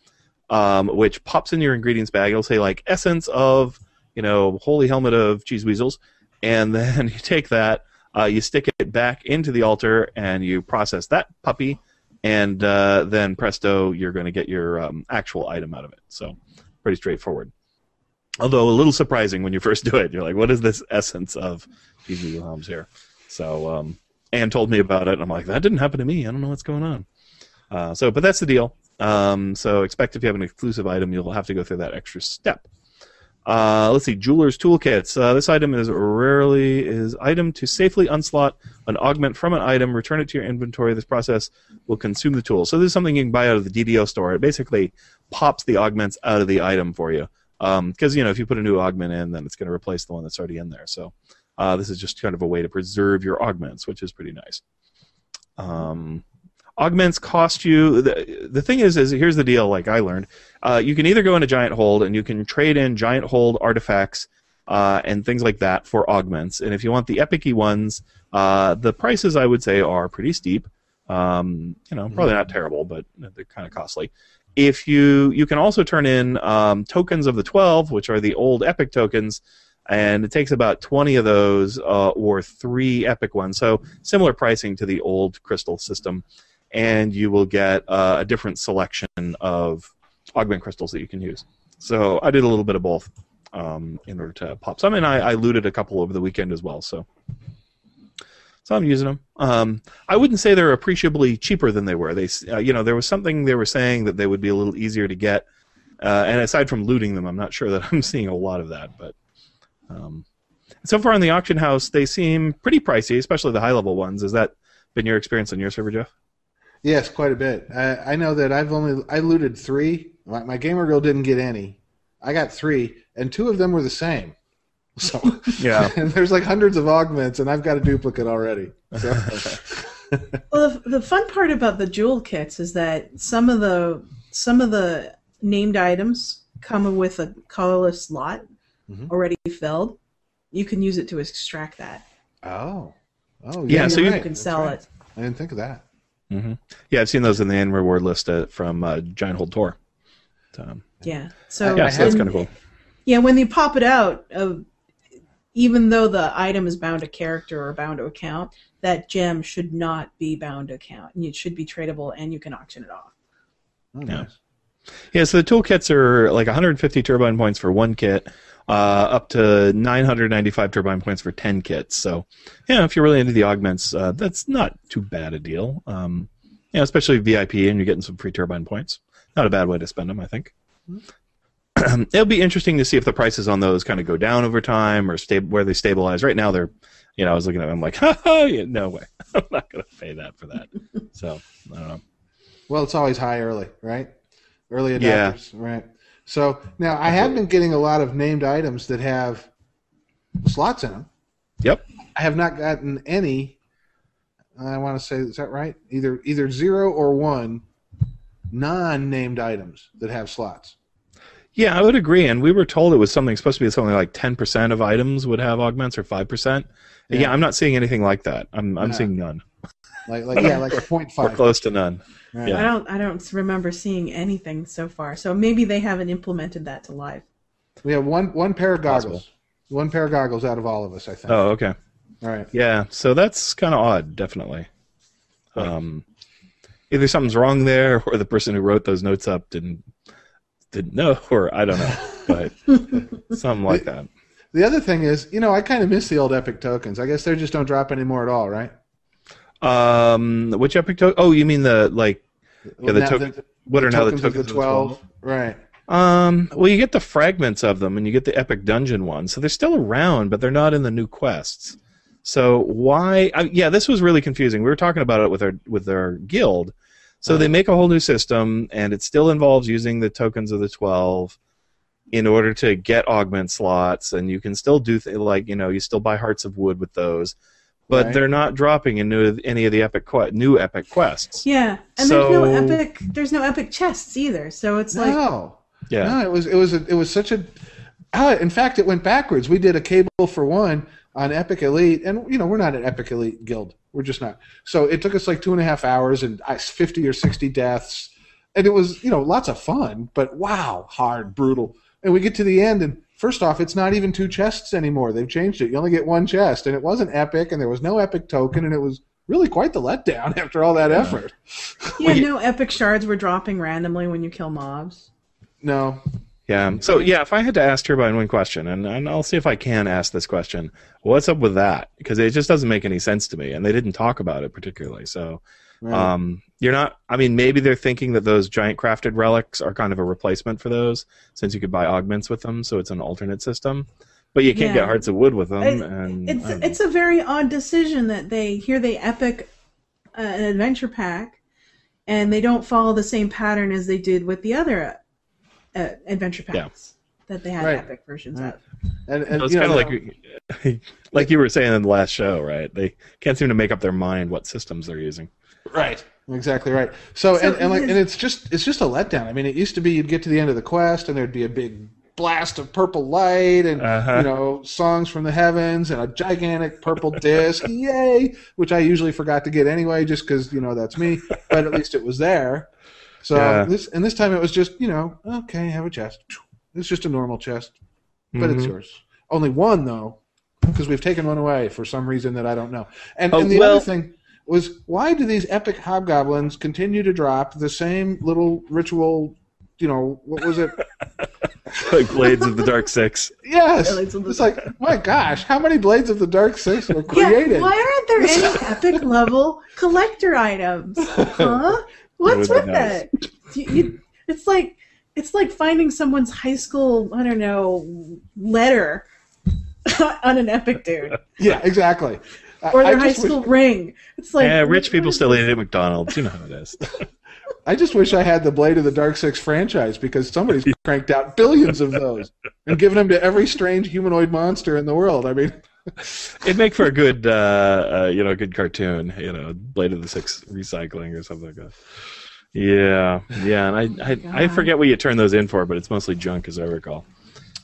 which pops in your ingredients bag. It'll say, like, essence of, Holy Helmet of Cheese Weasels. And then you take that, you stick it back into the altar, and you process that puppy. And then presto, you're going to get your actual item out of it. So pretty straightforward. Although a little surprising when you first do it. You're like, what is this essence of Cheese Weasel Helms here? So Anne told me about it, and I'm like, that didn't happen to me. I don't know what's going on. But that's the deal. So expect if you have an exclusive item, you'll have to go through that extra step. Let's see, Jeweler's Toolkits. This item is item to safely unslot an augment from an item, return it to your inventory. This process will consume the tool. So this is something you can buy out of the DDO store. It basically pops the augments out of the item for you. Because, if you put a new augment in, then it's going to replace the one that's already in there. So this is just kind of a way to preserve your augments, which is pretty nice. Augments cost you... The thing is here's the deal, like I learned. You can either go into Giant Hold, and you can trade in Giant Hold artifacts and things like that for augments. And if you want the epic-y ones, the prices, I would say, are pretty steep. Probably not terrible, but they're kind of costly. If you can also turn in tokens of the 12, which are the old epic tokens, and it takes about 20 of those or 3 epic ones. So similar pricing to the old crystal system. And you will get a different selection of augment crystals that you can use. So I did a little bit of both in order to pop some, and I looted a couple over the weekend as well. So I'm using them. I wouldn't say they're appreciably cheaper than they were. There was something they were saying that they would be a little easier to get. And aside from looting them, I'm not sure that I'm seeing a lot of that. But so far in the auction house, they seem pretty pricey, especially the high-level ones. Has that been your experience on your server, Jeff? Yes, quite a bit. I know that I looted 3. My gamer girl didn't get any. I got 3, and 2 of them were the same. So yeah, and there's like hundreds of augments, and I've got a duplicate already. So. Well, the fun part about the jewel kits is that some of the named items come with a colorless slot already filled. You can use it to extract that. Oh, yeah. So right. you can sell it. I didn't think of that. Mm-hmm. Yeah, I've seen those in the end reward list from Giant Hold Tour. Yeah, so that's kind of cool. Yeah, when you pop it out, even though the item is bound to character or bound to account, that gem should not be bound to account, and it should be tradable, and you can auction it off. Oh, nice. Yeah, so the toolkits are like 150 turbine points for 1 kit, up to 995 turbine points for 10 kits. So, if you're really into the augments, that's not too bad a deal. Especially VIP, and you're getting some free turbine points. Not a bad way to spend them, I think. it'll be interesting to see if the prices on those kind of go down over time or where they stabilize. Right now, they're, I was looking at them like, no way, I'm not going to pay that for that. So I don't know. Well, it's always high early, right? Early adopters, right? So now I have been getting a lot of named items that have slots in them. Yep. I have not gotten any. I want to say, is that right? Either 0 or 1 non-named items that have slots. Yeah, I would agree. And we were told it was supposed to be something like 10% of items would have augments or 5%. Yeah, I'm not seeing anything like that. I'm seeing none. Like a 0.5. Or close to none. Right. Yeah. I don't remember seeing anything so far. So maybe they haven't implemented that to live. We have one pair of goggles. Possible. One pair of goggles out of all of us, I think. Oh, okay. All right. Yeah, so that's kind of odd, definitely. Either something's wrong there, or the person who wrote those notes up didn't know, or I don't know, but something like that. The other thing is, I kind of miss the old Epic tokens. I guess they just don't drop anymore at all, right? Which Epic token? Oh, you mean the token? What are now the tokens of the 12? Right. Well, you get the fragments of them, and you get the Epic Dungeon ones, so they're still around, but they're not in the new quests. So why? This was really confusing. We were talking about it with our guild. So they make a whole new system, and it still involves using the tokens of the 12 in order to get augment slots, and you can still do you still buy Hearts of Wood with those, but they're not dropping into any of the new epic quests. Yeah, and there's no epic chests either. So it's like no, it was such a. In fact, it went backwards. We did a cable for one on Epic Elite, and we're not an Epic Elite guild. We're just not. So it took us like 2.5 hours and 50 or 60 deaths, and it was lots of fun. But wow, hard, brutal. And we get to the end, and first off, it's not even 2 chests anymore. They've changed it. You only get 1 chest, and it wasn't epic, and there was no epic token, and it was really quite the letdown after all that effort. Yeah, no epic shards were dropping randomly when you kill mobs. No. Yeah. So if I had to ask Turbine one question, and I'll see if I can ask this question, what's up with that? Because it just doesn't make any sense to me, and they didn't talk about it particularly. So, you're not. I mean, maybe they're thinking that those giant crafted relics are kind of a replacement for those, since you could buy augments with them, so it's an alternate system. But you can't get Hearts of Wood with them. It's a very odd decision that they epic an adventure pack, and they don't follow the same pattern as they did with the other adventure packs that they had epic versions of. And it's kind of like you were saying in the last show, right? They can't seem to make up their mind what systems they're using. Right. Exactly right. So it's just a letdown. I mean, it used to be you'd get to the end of the quest and there'd be a big blast of purple light and songs from the heavens and a gigantic purple disc, yay! Which I usually forgot to get anyway, just because that's me. But at least it was there. So this time it was just okay, have a chest. It's just a normal chest, but it's yours. Only one though, because we've taken one away for some reason that I don't know. And the other thing was, why do these epic hobgoblins continue to drop the same little ritual? What was it? Like Blades of the Dark Six. Yes. It's like, my gosh, how many Blades of the Dark Six were created? Yeah, why aren't there any epic level collector items? Huh? What's with that? It's like finding someone's high school, I don't know, letter on an epic dude. Yeah, exactly. Or their high school ring. It's like rich people still eat at McDonald's. You know how it is. I just wish I had the Blade of the Dark Six franchise, because somebody's cranked out billions of those and given them to every strange humanoid monster in the world. I mean, it'd make for a good, good cartoon. Blade of the Six recycling or something like that. Yeah, and I forget what you turn those in for, but it's mostly junk, as I recall.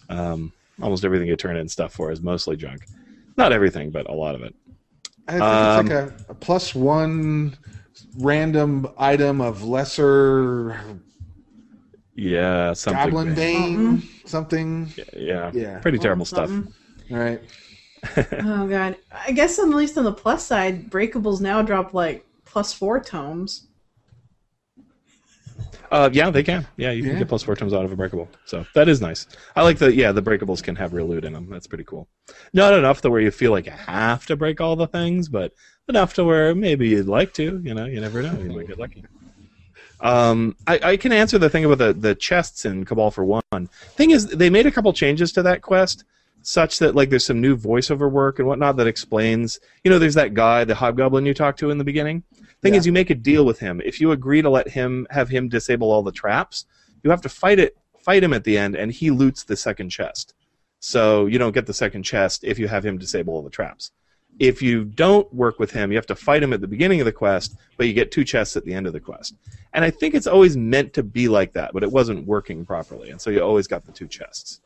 Almost everything you turn in stuff for is mostly junk. Not everything, but a lot of it. I think it's like a +1 random item of lesser. Yeah, something. Goblin Bane, something. Yeah. Pretty terrible stuff. All right. Oh god, I guess at least on the plus side, breakables now drop like +4 tomes. Yeah, they can. Yeah, you can get +4 tomes out of a breakable. So that is nice. I like the breakables can have real loot in them. That's pretty cool. Not enough to where you feel like you have to break all the things, but enough to where maybe you'd like to. You never know. You might get lucky. I can answer the thing about the chests in Cabal for One. Thing is, they made a couple changes to that quest, such that like there's some new voiceover work and whatnot that explains. There's that guy, the hobgoblin you talked to in the beginning. Thing is, you make a deal with him. If you agree to have him disable all the traps, you have to fight him at the end, and he loots the second chest. So you don't get the second chest if you have him disable all the traps. If you don't work with him, you have to fight him at the beginning of the quest, but you get 2 chests at the end of the quest. And I think it's always meant to be like that, but it wasn't working properly, and so you always got the 2 chests.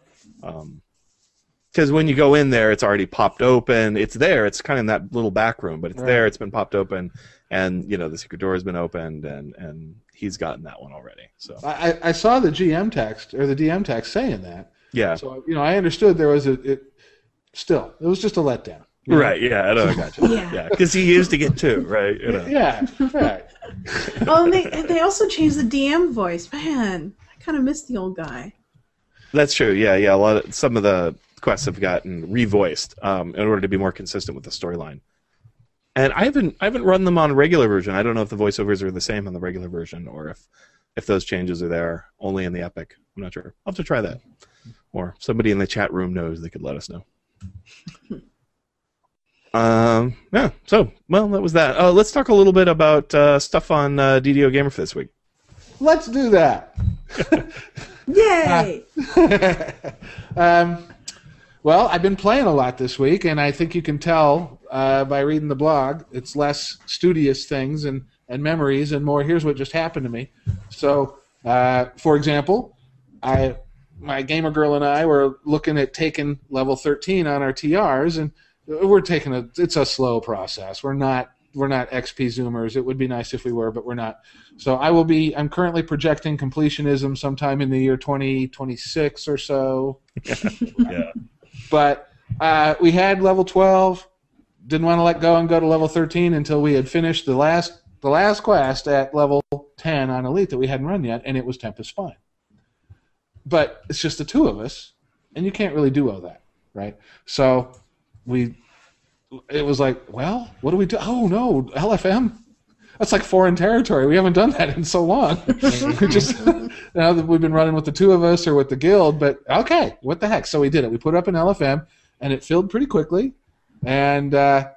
Because when you go in there, it's already popped open. It's there. It's kind of in that little back room, but it's there. It's been popped open, and the secret door has been opened, and he's gotten that one already. So I saw the GM text or the DM text saying that. Yeah. So I understood there was it was just a letdown. Right, yeah, I know, I got you. Yeah, because he used to get 2, right? Yeah, right. Oh, and they also changed the DM voice. Man, I kind of missed the old guy. That's true, yeah. Some of the quests have gotten revoiced in order to be more consistent with the storyline. And I haven't run them on regular version. I don't know if the voiceovers are the same on the regular version or if those changes are there only in the Epic. I'm not sure. I'll have to try that. Or somebody in the chat room knows, they could let us know. That was that. Let's talk a little bit about stuff on DDO Gamer for this week. Let's do that. Yay! Well, I've been playing a lot this week, and I think you can tell by reading the blog. It's less studious things and memories and more, here's what just happened to me. So, for example, my gamer girl and I were looking at taking level 13 on our TRs, and it's a slow process. We're not XP zoomers. It would be nice if we were, but we're not. So I'm currently projecting completionism sometime in the year 2026 or so. Yeah. But we had level 12, didn't want to let go and go to level 13 until we had finished the last quest at level 10 on Elite that we hadn't run yet, and it was Tempest Spine. But it's just the 2 of us, and you can't really do all that, right? So it was like, well, what do we do? Oh no, LFM? That's like foreign territory. We haven't done that in so long. We just now that we've been running with the 2 of us or with the guild, but okay, what the heck? So we did it. We put up an LFM, and it filled pretty quickly. And I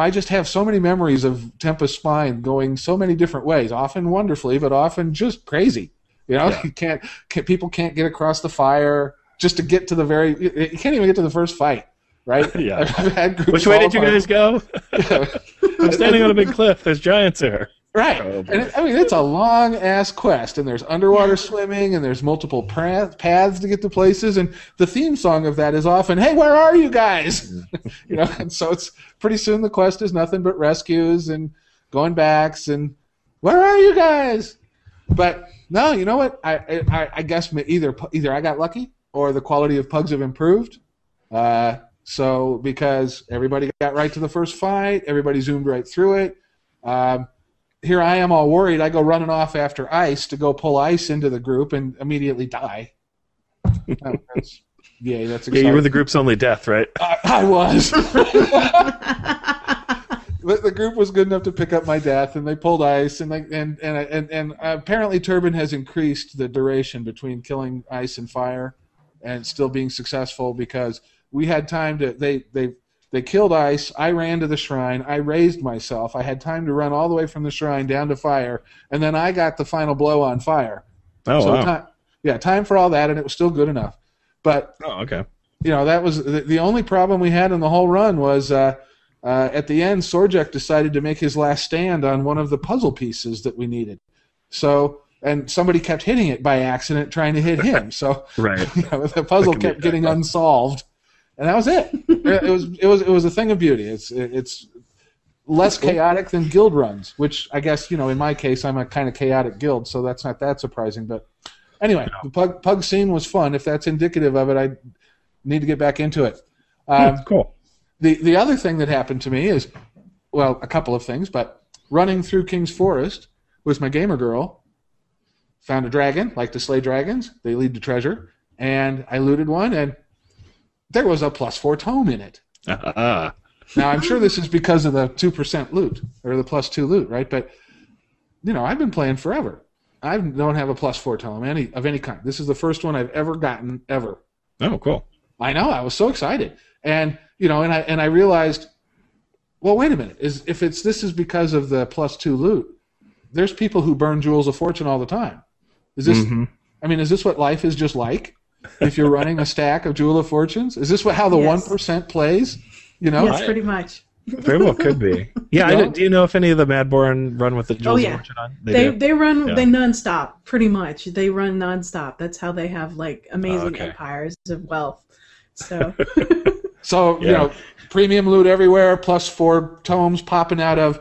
just have so many memories of Tempest Spine going so many different ways, often wonderfully, but often just crazy. People can't get across the fire just to get to you can't even get to the first fight. Right? Yeah. I've had groups Which way did you guys go? I'm standing on a big cliff. There's giants there. Right. And it's a long-ass quest, and there's underwater swimming, and there's multiple paths to get to places, and the theme song of that is often, hey, where are you guys? And so it's pretty soon the quest is nothing but rescues and going backs and, where are you guys? But, no, you know what? I guess either I got lucky or the quality of pugs have improved. So because everybody got right to the first fight, everybody zoomed right through it. Here I am all worried. I go running off after ice to go pull ice into the group and immediately die. That's exciting. Yeah, you were the group's only death, right? I was. But the group was good enough to pick up my death, and they pulled ice, and apparently Turbine has increased the duration between killing ice and fire and still being successful because we had time to they killed ice. I ran to the shrine. I raised myself. I had time to run all the way from the shrine down to fire, and then I got the final blow on fire. Oh, so wow. Time for all that, and it was still good enough. But okay. That was the only problem we had in the whole run was at the end, Sorjek decided to make his last stand on one of the puzzle pieces that we needed. So. And somebody kept hitting it by accident, trying to hit him. So right. The puzzle kept getting unsolved, and that was it. It was a thing of beauty. It's less chaotic than guild runs, which I guess in my case I'm a kind of chaotic guild, so that's not that surprising. But anyway, the pug scene was fun. If that's indicative of it, I need to get back into it. Cool. The other thing that happened to me is, well, a couple of things, but running through King's Forest with my gamer girl. Found a dragon, like to slay dragons. They lead to treasure. And I looted one, and there was a +4 tome in it. Now, I'm sure this is because of the 2% loot, or the +2 loot, right? But I've been playing forever. I don't have a +4 tome of any kind. This is the first one I've ever gotten ever. Oh, cool. I know. I was so excited, and I realized, well, wait a minute. This is because of the +2 loot. There's people who burn Jewels of Fortune all the time. Is this? Mm-hmm. I mean, is this what life is just like? If you're running a stack of Jewel of Fortunes, is this how the 1% plays? Yes, pretty much. Very well could be. Yeah. Do you know if any of the Madborn run with the Jewels of Fortune on? They run they nonstop. Pretty much, they run nonstop. That's how they have amazing empires of wealth. So. Premium loot everywhere, +4 tomes popping out of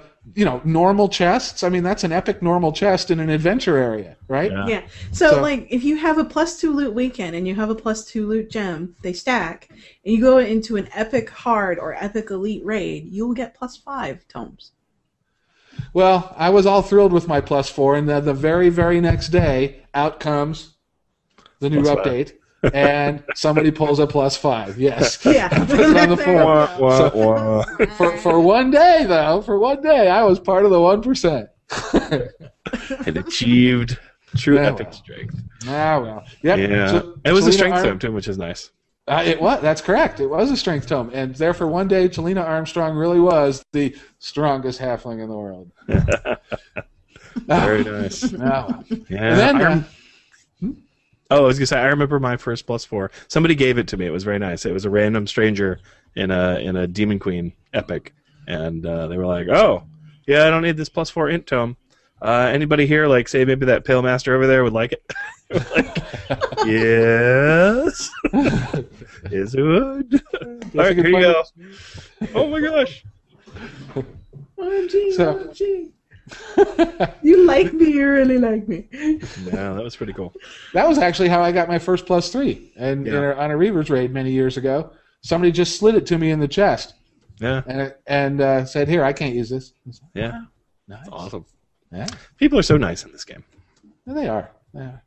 normal chests. I mean, that's an epic normal chest in an adventure area, right? Yeah. So if you have a +2 loot weekend and you have a +2 loot gem, they stack, and you go into an epic hard or epic elite raid, you'll get +5 tomes. Well, I was all thrilled with my +4, and the very, very next day, out comes the new update. And somebody pulls a +5. Yes. Yeah. Puts it on the floor. For one day, I was part of the 1%. It achieved true epic strength. Ah, well. Yep. Yeah. So, it was a strength tome, too, which is nice. It was. That's correct. It was a strength tome. And there for one day, Chelina Armstrong really was the strongest halfling in the world. Very nice. Yeah. And then... I was gonna say I remember my first +4. Somebody gave it to me. It was very nice. It was a random stranger in a Demon Queen epic, and they were like, "Oh, yeah, I don't need this +4 int tome. Anybody here say maybe that Pale Master over there would like it?" Yes, yes, it would. All right, here you go. Oh my gosh. OMG, OMG. You like me, you really like me. Yeah, that was pretty cool. That was actually how I got my first +3. And on a Reavers raid many years ago, somebody just slid it to me in the chest. Yeah. And said, "Here, I can't use this." Yeah. Nice. That's awesome. Yeah. People are so nice in this game. Yeah, they are. Yeah.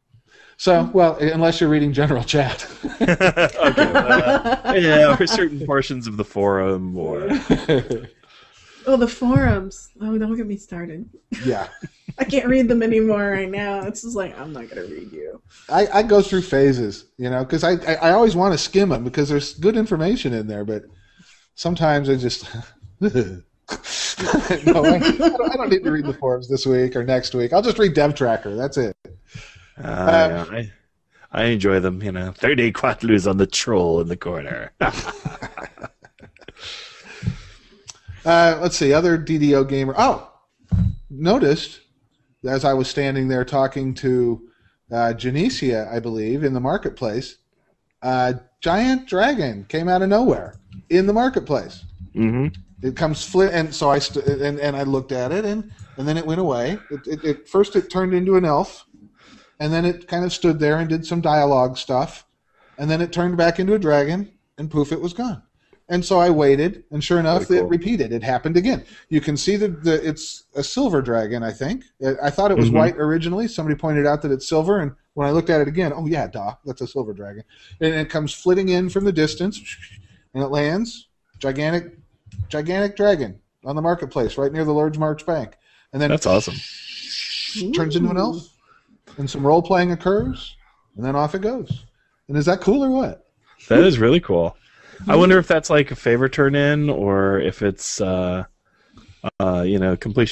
So, well, unless you're reading general chat. Okay. Or certain portions of the forum or... Oh, the forums. Oh, don't get me started. Yeah. I can't read them anymore right now. It's just I'm not going to read you. I go through phases, because I always want to skim them because there's good information in there, but sometimes I just... No, I don't need to read the forums this week or next week. I'll just read Dev Tracker. That's it. I enjoy them, 30 quatlus on the troll in the corner. Let's see, other DDO gamer. Oh, noticed as I was standing there talking to Genesia, I believe, in the marketplace, giant dragon came out of nowhere in the marketplace. Mm-hmm. It comes and so I and I looked at it, and then it went away. First it turned into an elf, and then it kind of stood there and did some dialogue stuff, and then it turned back into a dragon, and poof, it was gone. And so I waited, and sure enough, it repeated. It happened again. You can see it's a silver dragon, I think. I thought it was white originally. Somebody pointed out that it's silver, and when I looked at it again, oh yeah, that's a silver dragon. And it comes flitting in from the distance, and it lands, gigantic dragon on the marketplace right near the Lord's March Bank. And then that's awesome. Turns into an elf, and some role-playing occurs, and then off it goes. And is that cool or what? That is really cool. I wonder if that's a favor turn in, or if it's completion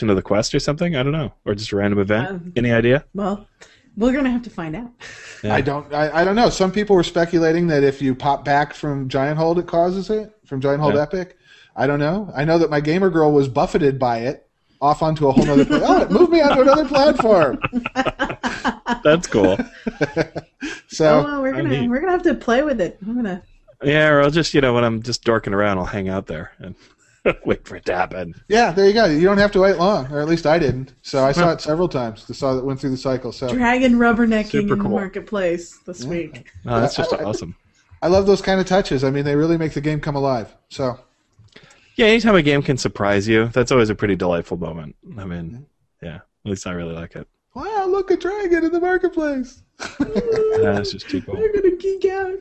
of the quest or something. I don't know, or just a random event. Any idea? Well, we're gonna have to find out. Yeah. I don't know. Some people were speculating that if you pop back from Giant Hold, it causes it from Giant Hold Epic. I don't know. I know that my gamer girl was buffeted by it off onto a whole other. It moved me onto another platform. That's cool. So we're gonna have to play with it. Yeah, or I'll just, when I'm just dorking around, I'll hang out there and wait for it to happen. Yeah, there you go. You don't have to wait long, or at least I didn't. So I saw it several times. I saw it went through the cycle. So dragon rubbernecking in the marketplace this week. Oh, that's just awesome. I love those kind of touches. I mean, they really make the game come alive. So yeah, anytime a game can surprise you, that's always a pretty delightful moment. I mean, yeah, at least I really like it. Wow, look, a dragon in the marketplace. That's just too cool. They're gonna geek out.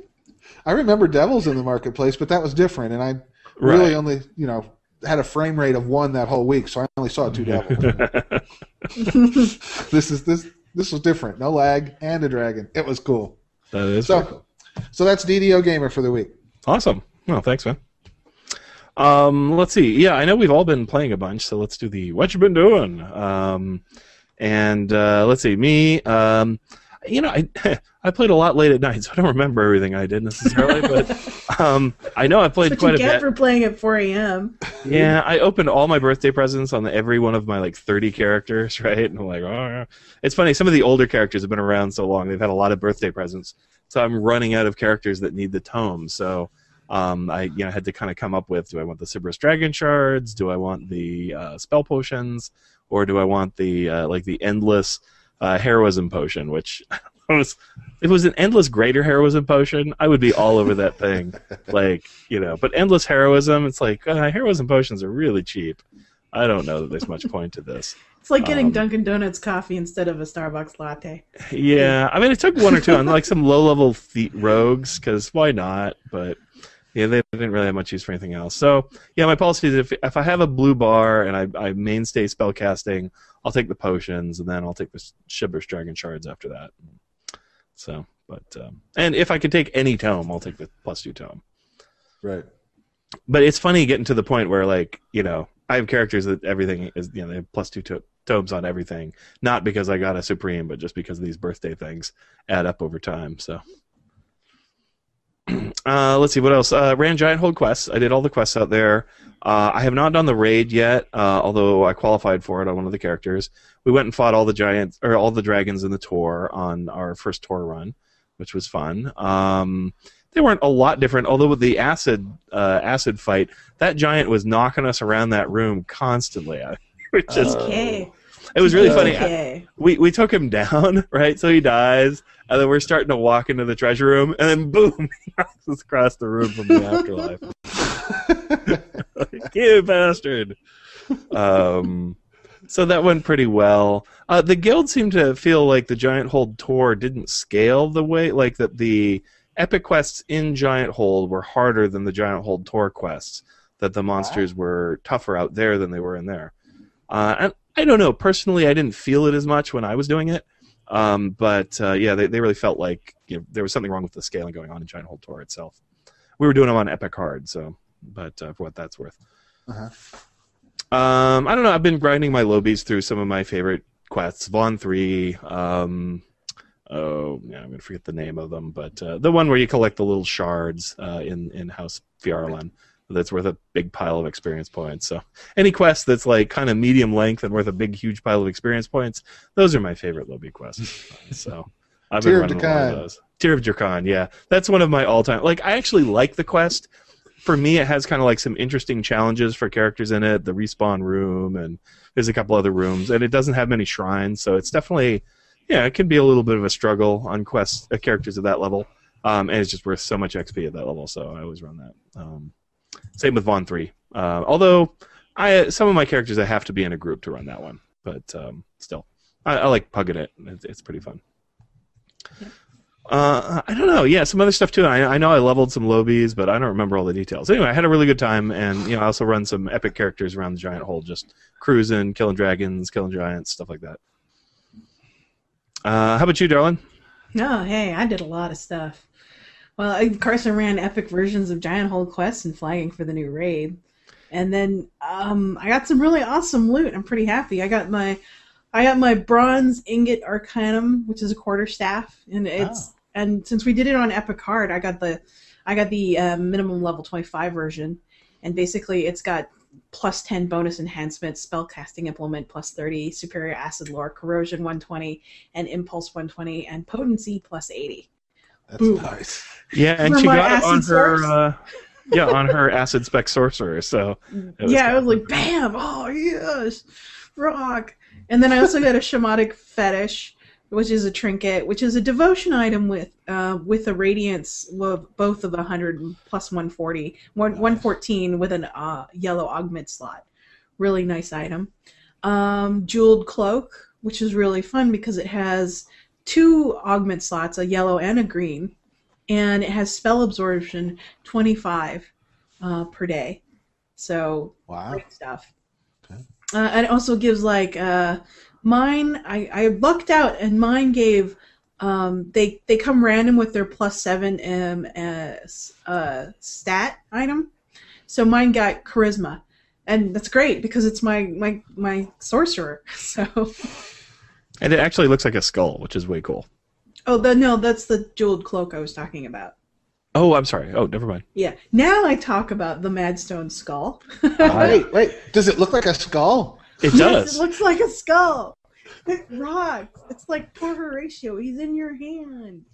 I remember Devils in the marketplace, but that was different, and I really only, had a frame rate of 1 that whole week, so I only saw 2 devils. This was different. No lag and a dragon. It was cool. That is cool. So that's DDO Gamer for the week. Awesome. Well, thanks, man. Let's see. Yeah, I know we've all been playing a bunch, so let's do the what you been doing. Let's see. Me, I played a lot late at night, so I don't remember everything I did necessarily, but I know I played quite a bit. That's what you get for playing at 4 a.m. Yeah, I opened all my birthday presents on every one of my like 30 characters, right? And I'm like, oh, yeah. It's funny. Some of the older characters have been around so long; they've had a lot of birthday presents. So I'm running out of characters that need the tome. So I had to kind of come up with: do I want the Cerberus Dragon Shards? Do I want the spell potions? Or do I want the the endless heroism potion? Which if it was an endless greater heroism potion, I would be all over that thing. But endless heroism, it's like heroism potions are really cheap. I don't know that there's much point to this. It's like getting Dunkin' Donuts coffee instead of a Starbucks latte. Yeah, I mean, it took 1 or 2 on like some low-level rogues, because why not? But yeah, they didn't really have much use for anything else. So yeah, my policy is if I have a blue bar and I mainstay spellcasting, I'll take the potions, and then I'll take the Cerberus Dragon Shards after that. So, and if I could take any tome, I'll take the +2 tome. Right. But it's funny getting to the point where I have characters that everything is they have +2 tomes on everything, not because I got a Supreme, but just because these birthday things add up over time. So let's see what else. Ran Giant Hold quests. I did all the quests out there. I have not done the raid yet, although I qualified for it on one of the characters. We went and fought all the dragons in the tour on our first tour run, which was fun. They weren't a lot different, although with the acid fight, that giant was knocking us around that room constantly. It was really funny. We took him down, right? So he dies, and then we're starting to walk into the treasure room, and then boom, he knocks us across the room from the afterlife. Like, you bastard. So that went pretty well. The guild seemed to feel like the Giant Hold tour didn't scale the way, like that the epic quests in Giant Hold were harder than the Giant Hold tour quests, that the monsters were tougher out there than they were in there. And I don't know, personally I didn't feel it as much when I was doing it, but they really felt like there was something wrong with the scaling going on in Giant Hold tour itself. We were doing them on epic hard, so for what that's worth. Uh-huh. I don't know, I've been grinding my lobies through some of my favorite quests. Vaughn 3, I'm going to forget the name of them, but the one where you collect the little shards in House Fjarlan, that's worth a big pile of experience points. So any quest that's like kind of medium length and worth a big, huge pile of experience points, those are my favorite lobby quests. So I've been running a lot of those. Tear of Drakan, yeah. That's one of my all-time... Like, I actually like the quest. For me, it has kind of like some interesting challenges for characters in it. The respawn room, and there's a couple other rooms, and it doesn't have many shrines, so it's definitely... Yeah, it can be a little bit of a struggle on quests, characters at that level, and it's just worth so much XP at that level, so I always run that. Same with Vaughn 3. Although, some of my characters, I have to be in a group to run that one, but still. I like pugging it. It's pretty fun. Yeah. I don't know. Yeah, some other stuff too. I know I leveled some lobies, but I don't remember all the details. Anyway, I had a really good time, and I also run some epic characters around the Giant Hold, just cruising, killing dragons, killing giants, stuff like that. How about you, darling? No, hey, I did a lot of stuff. Well, Carson ran epic versions of Giant Hold quests and flagging for the new raid, and then I got some really awesome loot. I'm pretty happy. I got my bronze ingot arcanum, which is a quarterstaff, and and since we did it on epic hard, I got the minimum level 25 version, and basically it's got +10 bonus enhancement, spellcasting implement +30, superior acid lore, corrosion 120, and impulse 120, and potency +80. That's nice. Yeah, and she got it on her on her acid spec sorcerer. So I was like, bam! Oh yes, rock! And then I also got a shamanic fetish, which is a trinket, which is a devotion item with a radiance of both of 100 plus 140, 114 with an yellow augment slot. Really nice item. Jeweled cloak, which is really fun because it has 2 augment slots, a yellow and a green, and it has spell absorption 25 per day. So Wow. great stuff. Okay. And it also gives like mine. I lucked out, and mine gave. They come random with their +7 stat item. So mine got charisma, and that's great because it's my sorcerer. So. And it actually looks like a skull, which is way cool. Oh, no, that's the jeweled cloak I was talking about. Oh, I'm sorry. Oh, never mind. Yeah. Now I talk about the Madstone skull. Wait. Does it look like a skull? It Yes, does. it looks like a skull. It rocks. It's like poor Horatio. He's in your hand.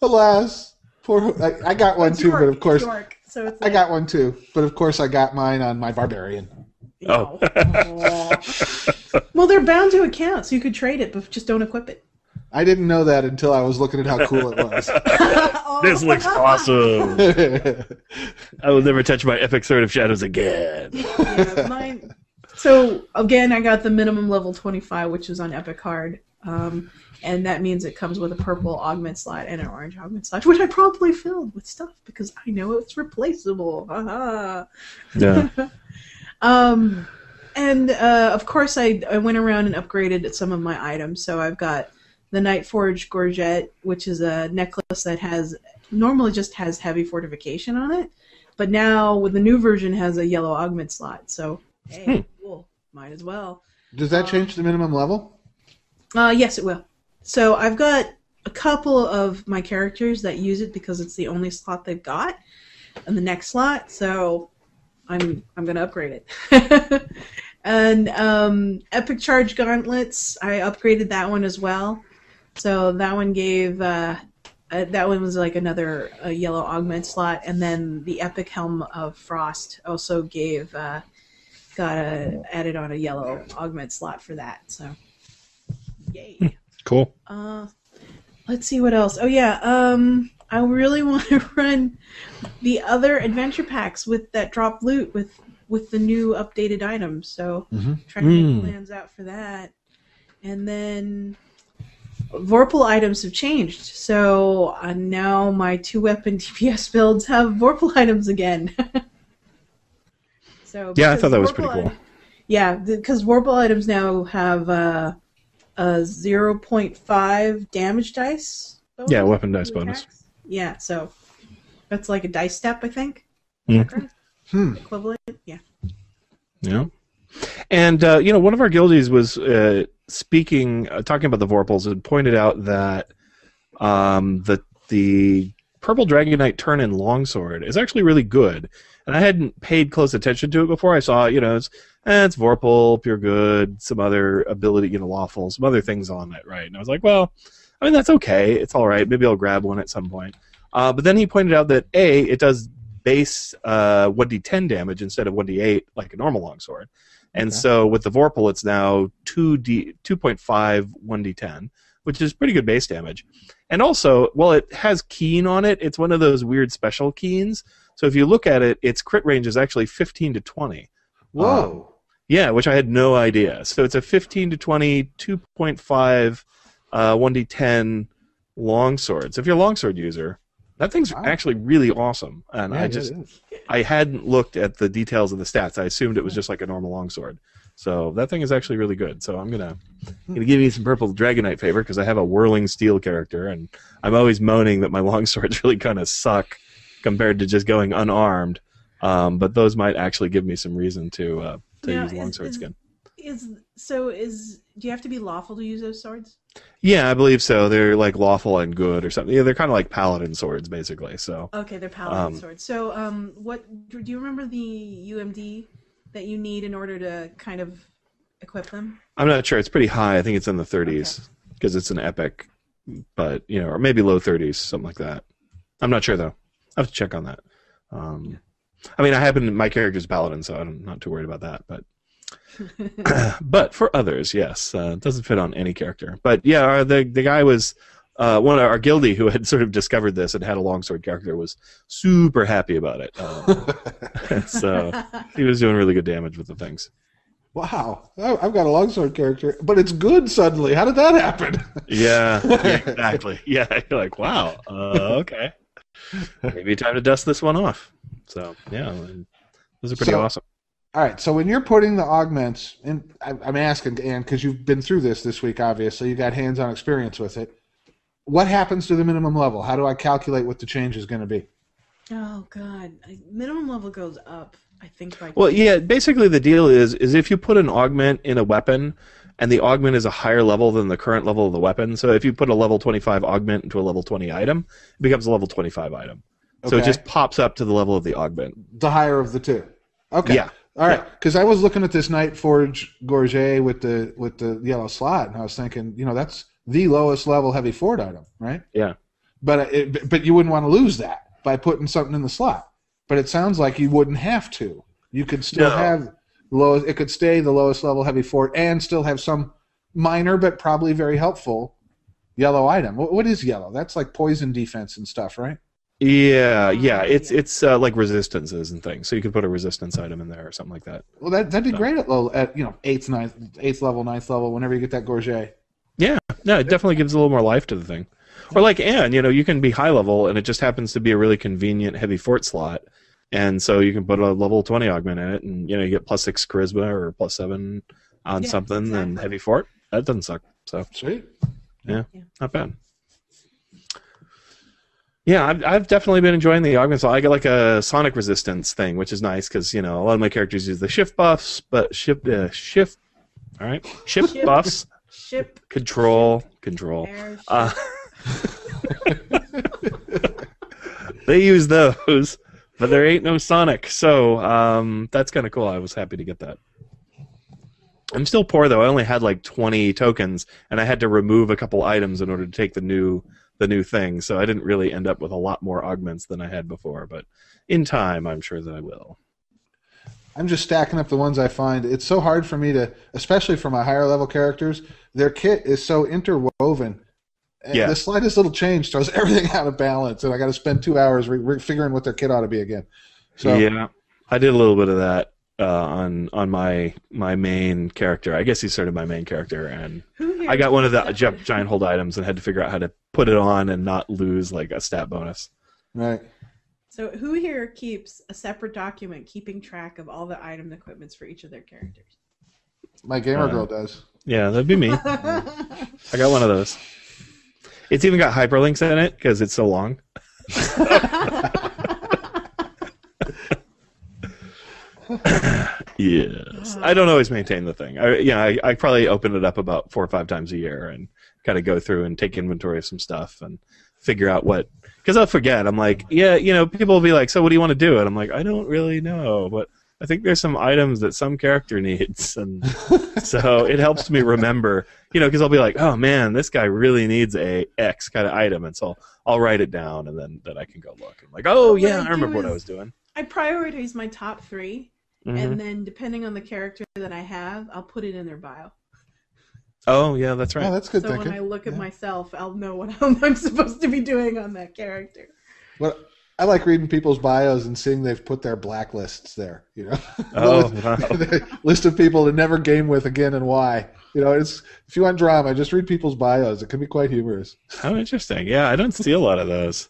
Alas, poor. I got one It's too, York, but of course it's York, so it's I got one too. But of course I got mine on my barbarian. Oh. Well, they're bound to a count, so you could trade it, but just don't equip it. I didn't know that until I was looking at how cool it was. This looks awesome. I will never touch my epic sword of shadows again. Yeah, mine. So again, I got the minimum level 25, which is on epic hard, and that means it comes with a purple augment slot and an orange augment slot, which I promptly filled with stuff because I know it's replaceable. Yeah. And of course, I went around and upgraded some of my items. So I've got the Nightforge Gorget, which is a necklace that normally just has heavy fortification on it, but now with the new version has a yellow augment slot. So hey, cool, might as well. Does that change the minimum level? Yes, it will. So I've got a couple of my characters that use it because it's the only slot they've got in the next slot. So I'm gonna upgrade it. And Epic Charge Gauntlets, I upgraded that one as well. So that one gave that one was like another yellow augment slot, and then the Epic Helm of Frost also got added on a yellow augment slot for that. So yay. Cool. Let's see what else. Oh yeah, I really want to run the other adventure packs with that drop loot with the new updated items. So trying to make plans out for that. And then Vorpal items have changed. So now my 2-weapon DPS builds have Vorpal items again. So Yeah, I thought that was Vorpal pretty cool. Yeah, because Vorpal items now have a 0.5 damage dice bonus. Yeah, weapon dice bonus. Attacks. Yeah, so that's like a dice step, I think. Mm. Equivalent, yeah. Yeah. And, one of our guildies was talking about the Vorpals, and pointed out that the Purple Dragonite turn-in longsword is actually really good. And I hadn't paid close attention to it before. I saw, it's Vorpal, pure good, some other ability, lawful, some other things on it, right? And I was like, well, I mean, that's okay. It's all right. Maybe I'll grab one at some point. But then he pointed out that, A, it does base 1d10 damage instead of 1d8 like a normal longsword. And so with the Vorpal, it's now 2.5 1d10, which is pretty good base damage. And also, well, it has keen on it. It's one of those weird special keens. So if you look at it, its crit range is actually 15 to 20. Whoa. Yeah, which I had no idea. So it's a 15 to 20, 2.5 1d10 longsword. So if you're a longsword user, that thing's actually really awesome. And Yeah, I hadn't looked at the details of the stats. I assumed it was just like a normal longsword. So that thing is actually really good. So I'm gonna give you some Purple Dragonite favor because I have a Whirling Steel character, and I'm always moaning that my longswords really kind of suck compared to just going unarmed. But those might actually give me some reason to use longsword skin. Do you have to be lawful to use those swords? Yeah, I believe so. They're like lawful and good or something. Yeah, they're kind of like paladin swords, basically. So okay, they're paladin swords. So, what do you remember the UMD that you need in order to kind of equip them? I'm not sure. It's pretty high. I think it's in the 30s because it's an epic, but or maybe low 30s, something like that. I'm not sure though. I have to check on that. I mean, my character's paladin, so I'm not too worried about that. But but for others, yes, it doesn't fit on any character. But yeah, the guy was one of our guildie who had sort of discovered this and had a longsword character was super happy about it. So he was doing really good damage with the things. Wow, I've got a longsword character, but it's good suddenly. How did that happen? Yeah, exactly. Yeah, you're like, wow, okay. Maybe time to dust this one off. So yeah, Those are pretty awesome. All right, so when you're putting the augments, and I'm asking, Ann, because you've been through this week, obviously, you got hands-on experience with it. What happens to the minimum level? How do I calculate what the change is going to be? Oh God, minimum level goes up. I think by. Well, yeah. Basically, the deal is if you put an augment in a weapon, and the augment is a higher level than the current level of the weapon. So if you put a level 25 augment into a level 20 item, it becomes a level 25 item. Okay. So it just pops up to the level of the augment. The higher of the two. Okay. Yeah. All right, because I was looking at this Nightforge Gorget with the yellow slot, and I was thinking, that's the lowest level heavy fort item, right? Yeah. But you wouldn't want to lose that by putting something in the slot. But it sounds like you wouldn't have to. You could still have lowest. It could stay the lowest level heavy fort and still have some minor but probably very helpful yellow item. What is yellow? That's like poison defense and stuff, right? Yeah. It's like resistances and things. So you could put a resistance item in there or something like that. Well, that'd be great at 8th level, 9th level. Whenever you get that Gorget. Yeah. No, it definitely gives a little more life to the thing. Or like Anne, you can be high level and it just happens to be a really convenient heavy fort slot. And so you can put a level 20 augment in it and, you get +6 charisma or +7 on something and heavy fort. That doesn't suck. So sweet. Yeah, not bad. Yeah, I've definitely been enjoying the augments. I get like a sonic resistance thing, which is nice because, a lot of my characters use the shift buffs, but shift buffs. Control. They use those, but there ain't no Sonic, so that's kind of cool. I was happy to get that. I'm still poor though. I only had like 20 tokens, and I had to remove a couple items in order to take the new thing. So I didn't really end up with a lot more augments than I had before. But in time, I'm sure that I will. I'm just stacking up the ones I find. It's so hard for me to, especially for my higher level characters. Their kit is so interwoven. And the slightest little change throws everything out of balance, and I got to spend 2 hours figuring what their kit ought to be again. So yeah, I did a little bit of that on my main character. I guess he started my main character, and I got one of the giant hold items and had to figure out how to put it on and not lose like a stat bonus. Right. So who here keeps a separate document keeping track of all the item equipments for each of their characters? My gamer girl does. Yeah, that'd be me. I got one of those. It's even got hyperlinks in it because it's so long. Yes. I don't always maintain the thing. I probably open it up about 4 or 5 times a year and kind of go through and take inventory of some stuff and figure out what... Because I'll forget. I'm like, people will be like, so what do you want to do? And I'm like, I don't really know, but I think there's some items that some character needs. And so it helps me remember, because I'll be like, oh man, this guy really needs a X kind of item. And so I'll write it down and then I can go look. I'm like, oh yeah, I remember what I was doing. I prioritize my top 3. And then depending on the character that I have, I'll put it in their bio. Oh, yeah, that's right. Oh, that's good so thinking. When I look at myself, I'll know what I'm supposed to be doing on that character. Well, I like reading people's bios and seeing they've put their blacklists there. Oh, wow. List of people to never game with again and why. It's if you want drama, just read people's bios. It can be quite humorous. Oh, interesting. Yeah, I don't see a lot of those.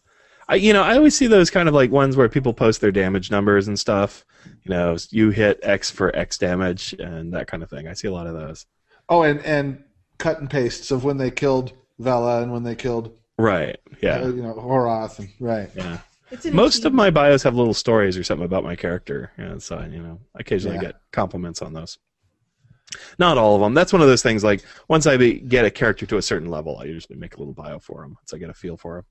I always see those kind of like ones where people post their damage numbers and stuff. You hit X for X damage and that kind of thing. I see a lot of those. Oh, and cut and pastes of when they killed Vela and when they killed right. Yeah. Horoth and right. Yeah. Most of my bios have little stories or something about my character. So I occasionally get compliments on those. Not all of them. That's one of those things. Like once I get a character to a certain level, I usually make a little bio for them once I get a feel for them.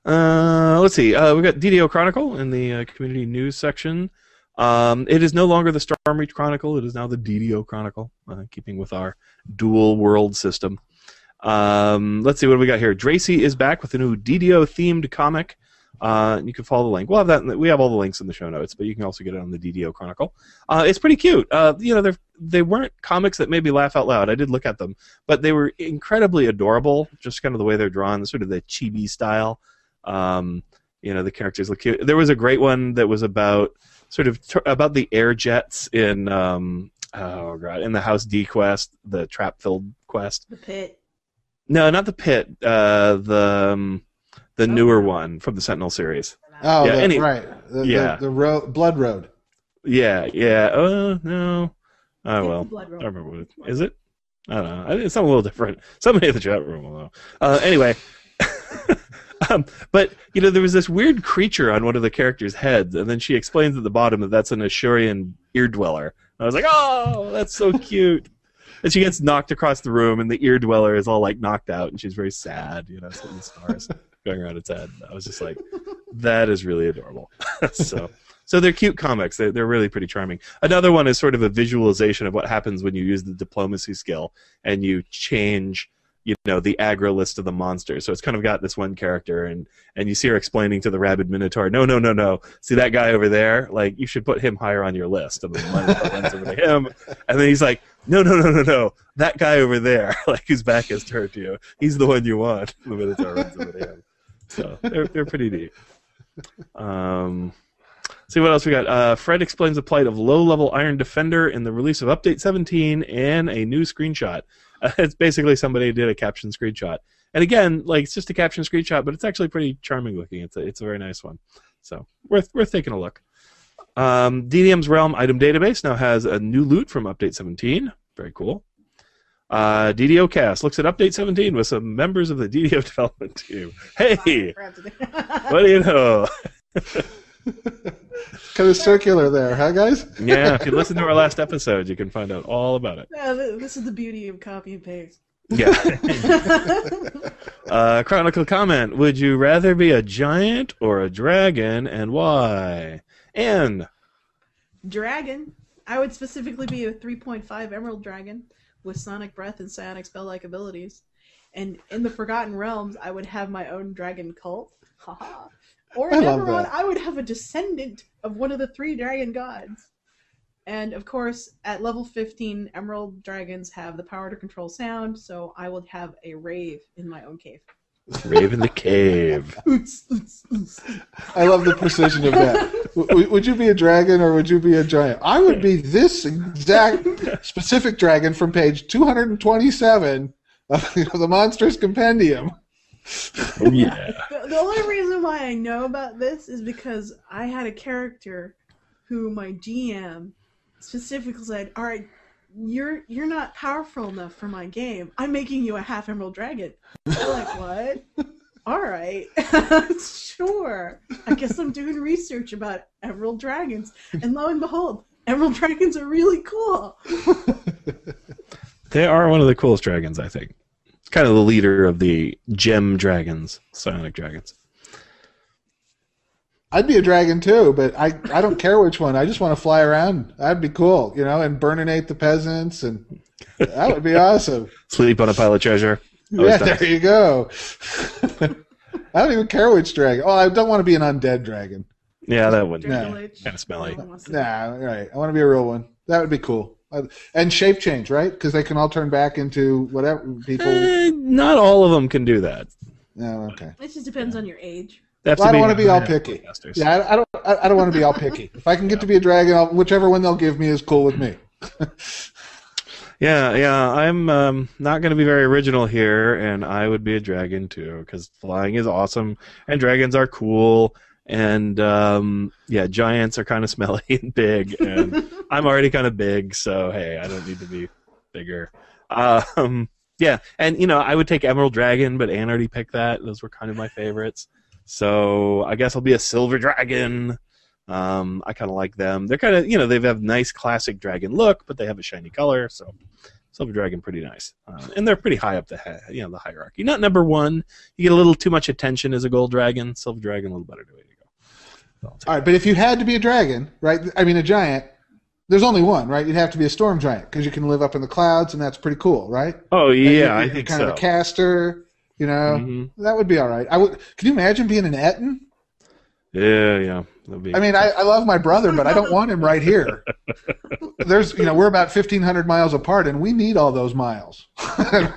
Let's see. We got DDO Chronicle in the community news section. It is no longer the Stormreach Chronicle. It is now the DDO Chronicle, keeping with our dual world system. Let's see what we got here. Dracy is back with a new DDO themed comic. You can follow the link. We'll have that. We have all the links in the show notes, but you can also get it on the DDO Chronicle. It's pretty cute. They weren't comics that made me laugh out loud. I did look at them, but they were incredibly adorable. Just kind of the way they're drawn, sort of the chibi style. The characters look cute. There was a great one that was about about the air jets in in the House D quest, the trap filled quest. The pit. No, not the pit. The newer one from the Sentinel series. Oh, yeah, right. The Blood Road. Yeah, yeah. Oh, no. Oh, It's well. the Blood Road. I remember what it is. It? I don't know. It's something a little different. Somebody in the chat room will know. Anyway. But, there was this weird creature on one of the characters' heads, and then she explains at the bottom that that's an Ashurian ear dweller. I was like, oh, that's so cute. And she gets knocked across the room, and the ear dweller is all, like, knocked out, and she's very sad, seeing the stars going around its head. I was just like, that is really adorable. So they're cute comics. They're really pretty charming. Another one is sort of a visualization of what happens when you use the diplomacy skill and you change, the aggro list of the monsters. So it's kind of got this one character, and you see her explaining to the rabid minotaur, no. See that guy over there? Like, you should put him higher on your list. And then the minotaur runs over to him, and then he's like, no. That guy over there, like, whose back is turned to you. He's the one you want. The minotaur runs over to him. So they're pretty neat. See what else we got. Fred explains the plight of low-level Iron Defender in the release of Update 17 and a new screenshot. It's basically somebody did a caption screenshot. And again, like, it's just a caption screenshot, but it's actually pretty charming looking. It's a very nice one. So worth taking a look. DDM's Realm item database now has a new loot from Update 17. Very cool. DDOcast looks at Update 17 with some members of the DDO development team. Hey! What do you know? Kind of circular there, huh, guys? Yeah, if you listen to our last episode, you can find out all about it. Yeah, this is the beauty of copy and paste. Yeah. Chronicle comment: would you rather be a giant or a dragon, and why? And Dragon. I would specifically be a 3.5 Emerald Dragon with Sonic Breath and Psionic Spell-like abilities. And in the Forgotten Realms, I would have my own dragon cult. Haha. Or in Eberron, I would have a descendant of one of the 3 dragon gods. And, of course, at level 15, Emerald Dragons have the power to control sound, so I would have a rave in my own cave. Rave in the cave. I love the precision of that. Would you be a dragon or would you be a giant? I would be this exact specific dragon from page 227 of the Monsters Compendium. Oh, yeah. The only reason why I know about this is because I had a character who my GM specifically said, all right, you're not powerful enough for my game. I'm making you a half Emerald Dragon. I'm like, what? All right. Sure. I guess I'm doing research about Emerald Dragons. And lo and behold, Emerald Dragons are really cool. They are one of the coolest dragons, I think. It's kind of the leader of the gem dragons, psionic dragons. I'd be a dragon too, but I don't care which one. I just want to fly around. That'd be cool, and burninate the peasants, and that would be awesome. Sleep on a pile of treasure. Yeah, there you go. I don't even care which dragon. Oh, I don't want to be an undead dragon. Yeah, that would be Nah. kind of smelly. Nah, right. I want to be a real one. That would be cool. And shape change, right? Because they can all turn back into whatever people. Not all of them can do that. No, okay. It just depends on your age. Well, I don't want to be all picky. Yeah, I don't want to be all picky. If I can get to be a dragon, whichever one they'll give me is cool with me. Yeah. I'm not going to be very original here, and I would be a dragon too, because flying is awesome, and dragons are cool, and giants are kind of smelly and big, and I'm already kind of big, so hey, I don't need to be bigger. Yeah, and I would take Emerald Dragon, but Ann already picked that. Those were kind of my favorites. So I guess I'll be a Silver Dragon. I kind of like them. They're kind of, they have nice classic dragon look, but they have a shiny color. So Silver Dragon, pretty nice. And they're pretty high up the hierarchy. Not number one. You get a little too much attention as a gold dragon. Silver Dragon, a little better way to go. So all right, but if you had to be a dragon, right? I mean, a giant. There's only one, right? You'd have to be a storm giant because you can live up in the clouds, and that's pretty cool, right? Oh yeah, I think kind of a caster. That would be all right. Can you imagine being an Etten? Yeah. I mean, I love my brother, but I don't want him right here. We're about 1,500 miles apart, and we need all those miles. Having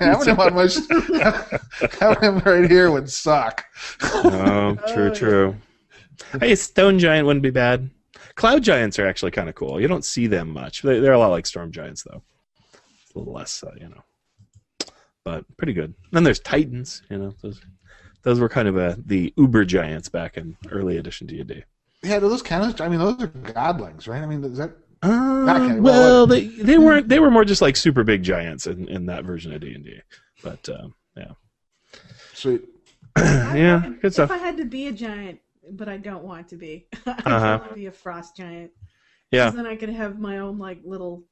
him right here would suck. Oh, true. Hey, a stone giant wouldn't be bad. Cloud giants are actually kind of cool. You don't see them much. They're a lot like storm giants, though. It's a little less, but pretty good. Then there's titans. Those were kind of the uber giants back in early edition D&D. Yeah, do those count as? I mean, those are godlings, right? I mean, is that? Okay, well, they weren't. They were more just like super big giants in that version of D&D. But yeah. Sweet. Yeah, good stuff. If I had to be a giant, but I don't want to be, I want to be a frost giant. Yeah. Because then I could have my own like little,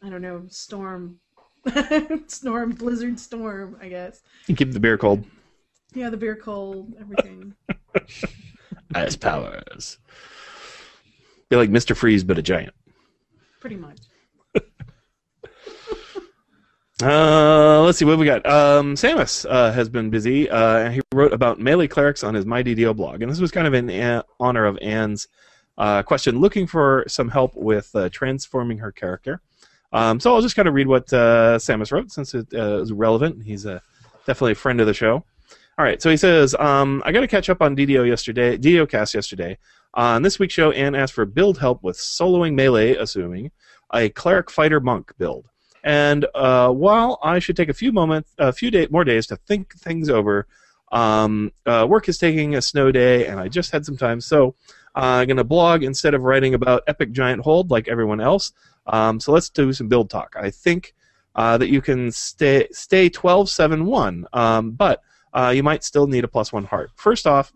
I don't know, storm, blizzard storm, I guess. You keep the beer cold. Yeah, the beer cold, everything. Ice powers. Be like Mr. Freeze, but a giant. Pretty much. Let's see what we got. Samus has been busy, and he wrote about melee clerics on his MyDDO blog, and this was kind of in honor of Anne's question, looking for some help with transforming her character. So I'll just kind of read what Samus wrote, since it is relevant. He's definitely a friend of the show. All right, so he says, I got to catch up on DDOcast yesterday. On this week's show, Anne asked for build help with soloing melee, assuming a cleric fighter monk build. And while I should take a few more days to think things over, work is taking a snow day, and I just had some time, so I'm going to blog instead of writing about Epic Giant Hold like everyone else. So let's do some build talk. I think that you can stay 12-7-1, but you might still need a +1 heart. First off,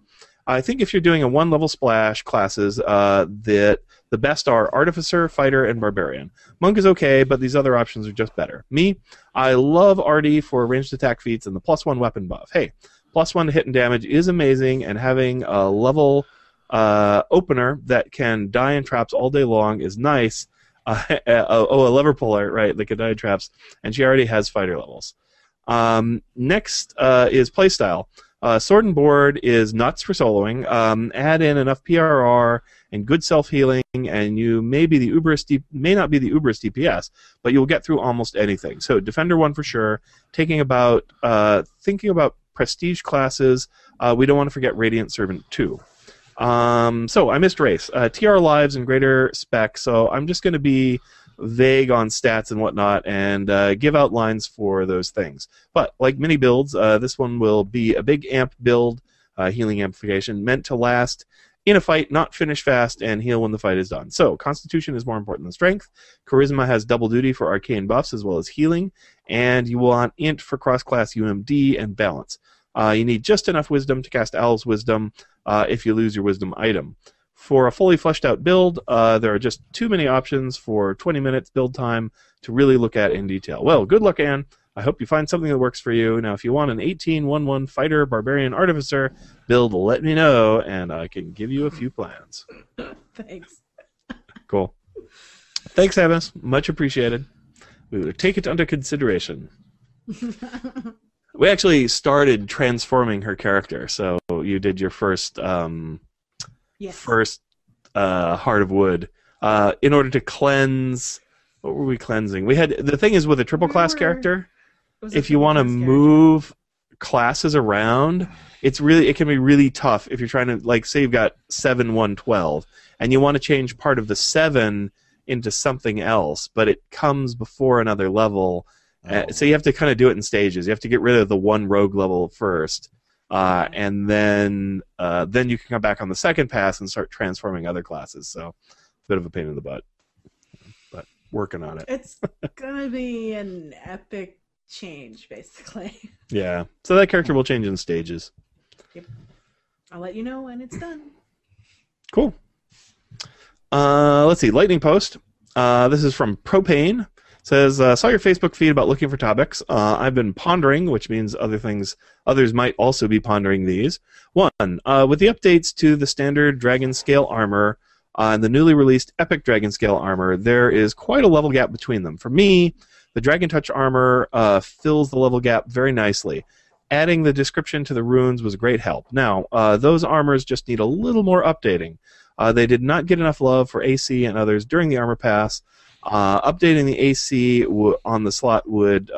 I think if you're doing a one-level splash classes, that the best are Artificer, Fighter, and Barbarian. Monk is okay, but these other options are just better. Me, I love Artie for ranged attack feats and the +1 weapon buff. Hey, +1 to hit and damage is amazing, and having a level opener that can die in traps all day long is nice. A lever puller, right, that can die in traps, and she already has fighter levels. Next is playstyle. Sword and Board is nuts for soloing. Add in enough PRR and good self-healing, and you may not be the uberest DPS, but you'll get through almost anything. So Defender 1 for sure. Thinking about prestige classes, we don't want to forget Radiant Servant 2. So I missed race. TR lives and greater spec, so I'm just going to be vague on stats and whatnot and give outlines for those things. But like mini builds, this one will be a big amp build, healing amplification, meant to last in a fight, not finish fast, and heal when the fight is done. So Constitution is more important than Strength. Charisma has double duty for arcane buffs as well as healing, and you want Int for cross-class UMD and Balance. You need just enough Wisdom to cast Owl's Wisdom if you lose your Wisdom item. For a fully fleshed out build, there are just too many options for 20 minutes build time to really look at in detail. Well, good luck, Anne. I hope you find something that works for you. Now, if you want an 18-1-1 Fighter, Barbarian, Artificer build, let me know, and I can give you a few plans. Thanks. Cool. Thanks, Samus. Much appreciated. We will take it under consideration. We actually started transforming her character, so you did your first Heart of Wood in order to cleanse. What were we cleansing? We had the thing is with a triple class character, if you want to move classes around, it can be really tough if you're trying to, like, say you've got 7-1-12 and you want to change part of the 7 into something else, but it comes before another level. So you have to kind of do it in stages. You have to get rid of the one rogue level first, and then you can come back on the second pass and start transforming other classes. So, a bit of a pain in the butt, but working on it. It's gonna be an epic change, basically. Yeah. So that character will change in stages. Yep. I'll let you know when it's done. Cool. Let's see. Lightning Post. This is from Propane. Says, saw your Facebook feed about looking for topics. I've been pondering, which means others might also be pondering these. One, with the updates to the standard Dragon Scale armor and the newly released Epic Dragon Scale armor, there is quite a level gap between them. For me, the Dragon Touch armor fills the level gap very nicely. Adding the description to the runes was a great help. Now, those armors just need a little more updating. They did not get enough love for AC and others during the armor pass. Updating the AC on the slot would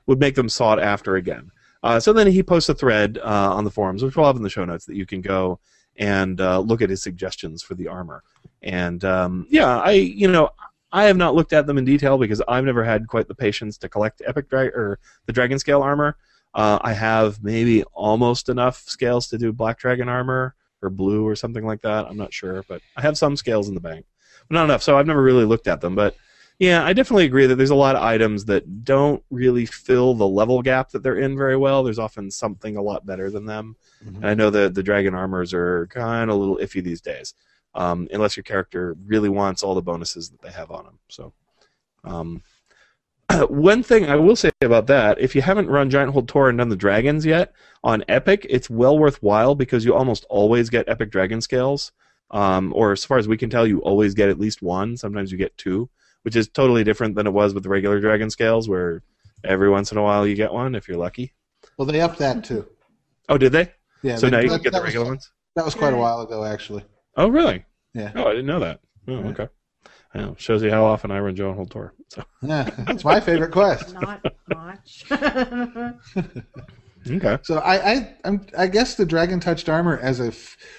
make them sought after again. So then he posts a thread on the forums, which we'll have in the show notes, that you can go and look at his suggestions for the armor. And I have not looked at them in detail because I've never had quite the patience to collect the Dragon Scale armor. I have maybe almost enough scales to do Black Dragon armor or blue or something like that. I'm not sure, but I have some scales in the bank, but not enough. So I've never really looked at them. But yeah, I definitely agree that there's a lot of items that don't really fill the level gap that they're in very well. There's often something a lot better than them. Mm-hmm. And I know the dragon armors are kind of a little iffy these days, unless your character really wants all the bonuses that they have on them. So one thing I will say about that, if you haven't run Giant Hold Tor and done the dragons yet, on Epic, it's well worthwhile because you almost always get Epic Dragon Scales. Or as far as we can tell, you always get at least one. Sometimes you get two, which is totally different than it was with the regular Dragon Scales, where every once in a while you get one if you're lucky. Well, they upped that too. Oh, did they? Yeah. So now you can get the regular ones? That was quite a while ago, actually. Oh, really? Yeah. Oh, I didn't know that. Oh, Yeah. okay. I know. Shows you how often I run Giant Hold Tor. So. Yeah, that's my favorite quest. Not much. Okay. So I guess the Dragon Touched Armor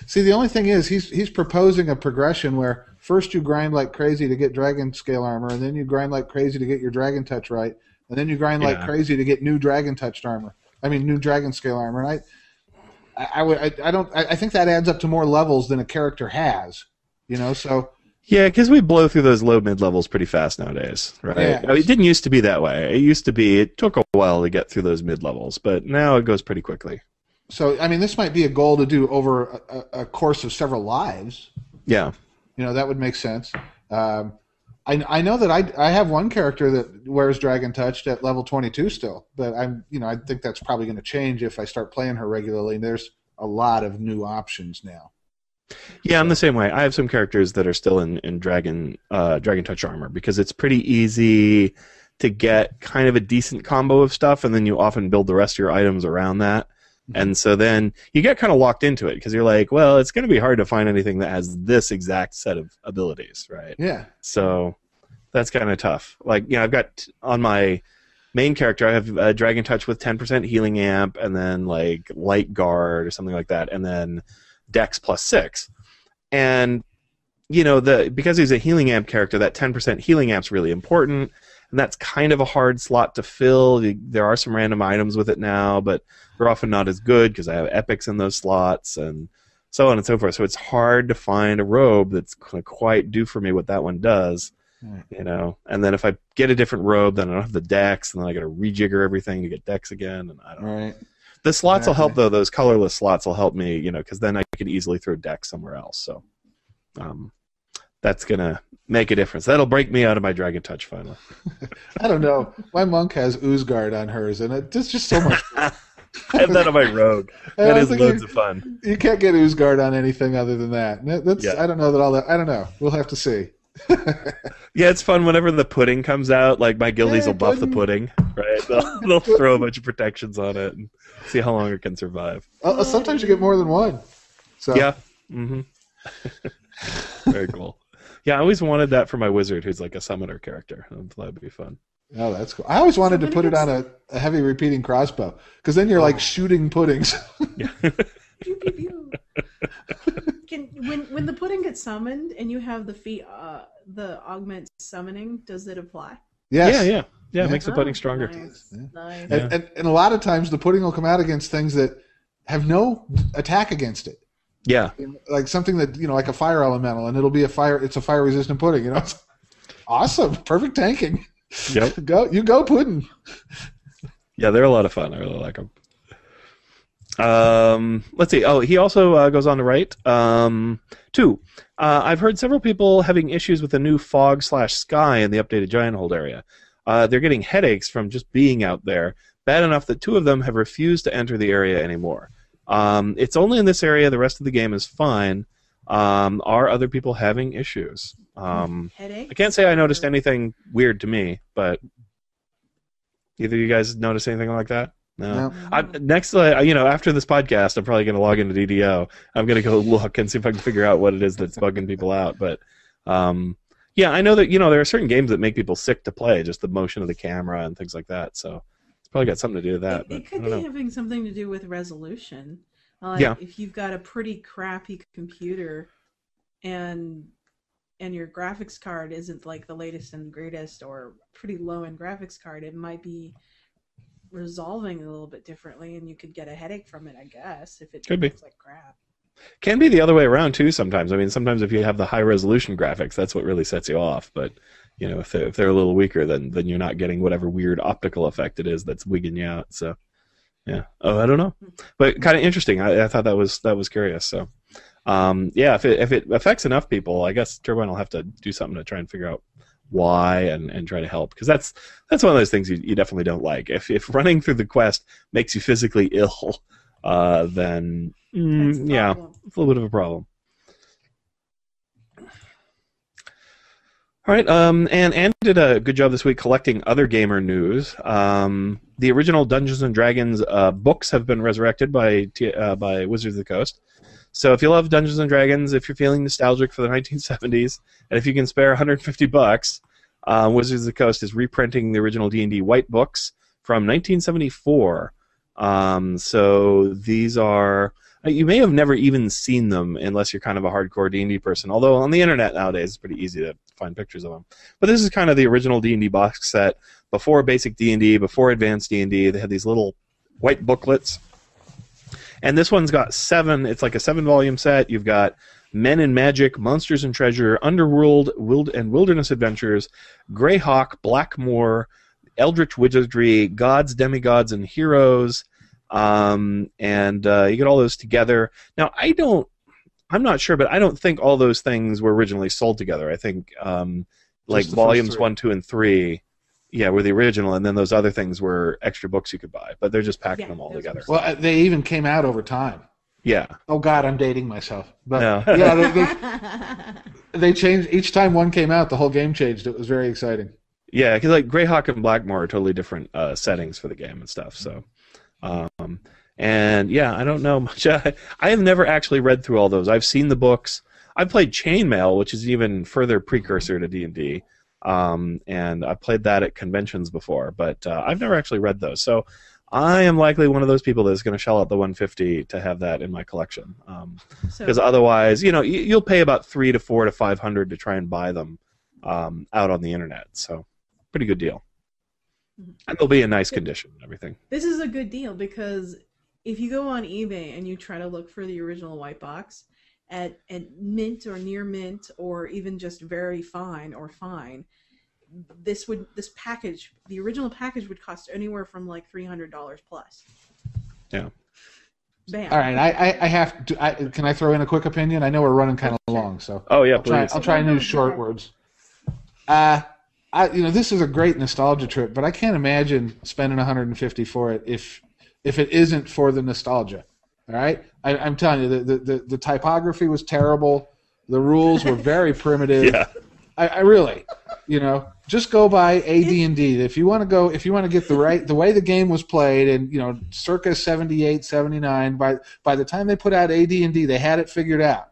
see, the only thing is he's proposing a progression where first you grind like crazy to get Dragon Scale Armor, and then you grind like crazy to get your Dragon Touch right, and then you grind like crazy to get new Dragon Touched Armor. I mean, new Dragon Scale Armor. And I think that adds up to more levels than a character has. So. Yeah, because we blow through those low mid levels pretty fast nowadays, right? Yeah. I mean, it didn't used to be that way. It took a while to get through those mid levels, but now it goes pretty quickly. So, I mean, this might be a goal to do over a course of several lives. Yeah. That would make sense. I know that I have one character that wears Dragon Touched at level 22 still, but I think that's probably going to change if I start playing her regularly. And there's a lot of new options now. Yeah, I'm the same way. I have some characters that are still in Dragon Touch Armor because it's pretty easy to get kind of a decent combo of stuff, and then you often build the rest of your items around that. Mm-hmm. And so then you get kind of locked into it because you're like, well, it's going to be hard to find anything that has this exact set of abilities, right? Yeah. So that's kind of tough. Like, I've got on my main character, I have Dragon Touch with 10% healing amp, and then like Light Guard or something like that, and then Dex +6, and because he's a healing amp character, that 10% healing amp's really important, and that's kind of a hard slot to fill. There are some random items with it now, but they're often not as good because I have epics in those slots and so on and so forth. So it's hard to find a robe that's going to quite do for me what that one does. Right. And then if I get a different robe, then I don't have the Dex, and then I got to rejigger everything to get Dex again, and I don't know. Right. The slots will help, though. Those colorless slots will help me, because then I could easily throw Dex somewhere else. So that's going to make a difference. That'll break me out of my Dragon Touch, finally. I don't know. My monk has Ooze Guard on hers, and it's just so much fun. I have that on my rogue. That is loads of fun. You can't get Ooze Guard on anything other than that. I don't know that all that. I don't know. We'll have to see. Yeah, it's fun whenever the pudding comes out. Like, my guildies will buff the pudding, right? They'll throw a bunch of protections on it and see how long it can survive. Sometimes you get more than one. So. Yeah. Mm-hmm. Very cool. Yeah, I always wanted that for my wizard, who's like a summoner character. I thought that'd be fun. Oh, that's cool. I always wanted to put it on a heavy repeating crossbow, because then you're like shooting puddings. Yeah. Pew, pew, pew. When the pudding gets summoned and you have the feat, the augment summoning, does it apply? Yes. Yeah. It makes the pudding stronger. Nice. Yeah. Nice. And a lot of times the pudding will come out against things that have no attack against it. Yeah. Like something that, like a fire elemental, and it'll be it's a fire resistant pudding, It's awesome. Perfect tanking. Yep. Go pudding. Yeah, they're a lot of fun. I really like them. Let's see. Oh, he also goes on to write. 2. I've heard several people having issues with the new fog/sky in the updated Giant Hold area. They're getting headaches from just being out there. Bad enough that 2 of them have refused to enter the area anymore. It's only in this area. The rest of the game is fine. Are other people having issues? Headache? I can't say I noticed anything weird to me, but either of you guys notice anything like that? No. Next, after this podcast, I'm probably going to log into DDO. I'm going to go look and see if I can figure out what it is that's bugging people out. But yeah, I know that there are certain games that make people sick to play, just the motion of the camera and things like that. So it's probably got something to do with that. It could be having something to do with resolution. If you've got a pretty crappy computer and your graphics card isn't like the latest and greatest, or pretty low end graphics card, it might be resolving a little bit differently, and you could get a headache from it, I guess, if it looks like crap. Can be the other way around too sometimes. I mean, sometimes if you have the high resolution graphics, that's what really sets you off. But if they're a little weaker, then you're not getting whatever weird optical effect it is that's wigging you out. So yeah. Oh, I don't know, but kind of interesting. I thought that was curious. So yeah, if it affects enough people, I guess Turbine will have to do something to try and figure out why and try to help, because that's one of those things you definitely don't like. If running through the quest makes you physically ill, then yeah, it's a little bit of a problem. All right, and did a good job this week collecting other gamer news. The original Dungeons and Dragons books have been resurrected by Wizards of the Coast. So if you love Dungeons and Dragons, if you're feeling nostalgic for the 1970s, and if you can spare $150, Wizards of the Coast is reprinting the original D&D White books from 1974. So these are... You may have never even seen them unless you're kind of a hardcore D&D person, although on the internet nowadays it's pretty easy to find pictures of them. But this is kind of the original D&D box set, before basic D&D, before advanced D&D. They had these little white booklets. And this one's got 7, it's like a 7-volume set. You've got Men and Magic, Monsters and Treasure, Underworld, and Wilderness Adventures, Greyhawk, Blackmoor, Eldritch Wizardry, Gods, Demigods, and Heroes. And you get all those together. Now, I'm not sure, but I don't think all those things were originally sold together. I think like volumes 1, 2, and 3, yeah, were the original, and then those other things were extra books you could buy. But they're just packing them all together. Well, they even came out over time. Yeah. Oh God, I'm dating myself. But no. Yeah, they changed each time one came out. The whole game changed. It was very exciting. Yeah, because like Greyhawk and Blackmoor are totally different settings for the game and stuff. So. And yeah, I don't know much. I have never actually read through all those. I've seen the books. I've played Chainmail, which is an even further precursor to D&D, and I've played that at conventions before, but I've never actually read those. So I am likely one of those people that's going to shell out the $150 to have that in my collection, because otherwise, you'll pay about $300 to $400 to $500 to try and buy them out on the internet. So pretty good deal. And they'll be in nice condition and everything. This is a good deal because if you go on eBay and you try to look for the original white box at mint or near mint or even just very fine or fine, this package, the original package, would cost anywhere from like $300 plus. Yeah. Bam. All right, I have to. Can I throw in a quick opinion? I know we're running kind of long, so. Oh yeah, please. I'll try and use short words. This is a great nostalgia trip, but I can't imagine spending $150 for it if it isn't for the nostalgia. All right, I'm telling you, the typography was terrible. The rules were very primitive. Yeah. I really, just go by AD&D. If you want to get the way the game was played, and circa 78, 79. By the time they put out AD&D, they had it figured out.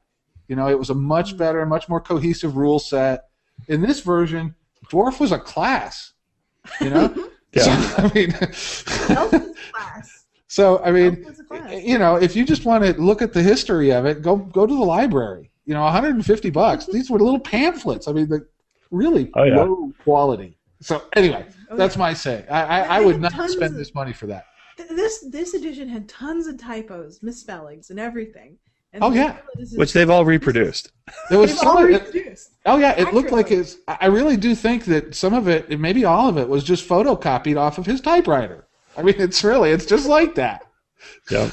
It was a much better, much more cohesive rule set. In this version, Dwarf was a class, Yeah. So, I mean, if you just want to look at the history of it, go to the library. $150. These were little pamphlets. I mean, really low quality. So, anyway, that's my say. I would not spend this money for that. This edition had tons of typos, misspellings, and everything. And which they've all reproduced. There was it looked like it's. I really do think that some of it, and maybe all of it, was just photocopied off of his typewriter. I mean, it's just like that. Yeah.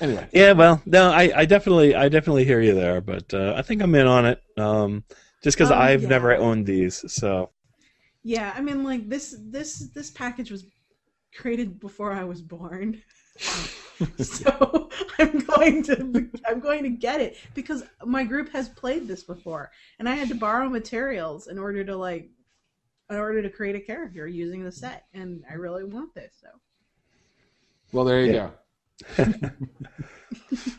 Anyway. Yeah, well, no, I definitely hear you there, but I think I'm in on it. Just because I've never owned these, so. Yeah, I mean, like this package was created before I was born. So I'm going to get it because my group has played this before, and I had to borrow materials in order to create a character using the set, and I really want this. So. Well, there you go.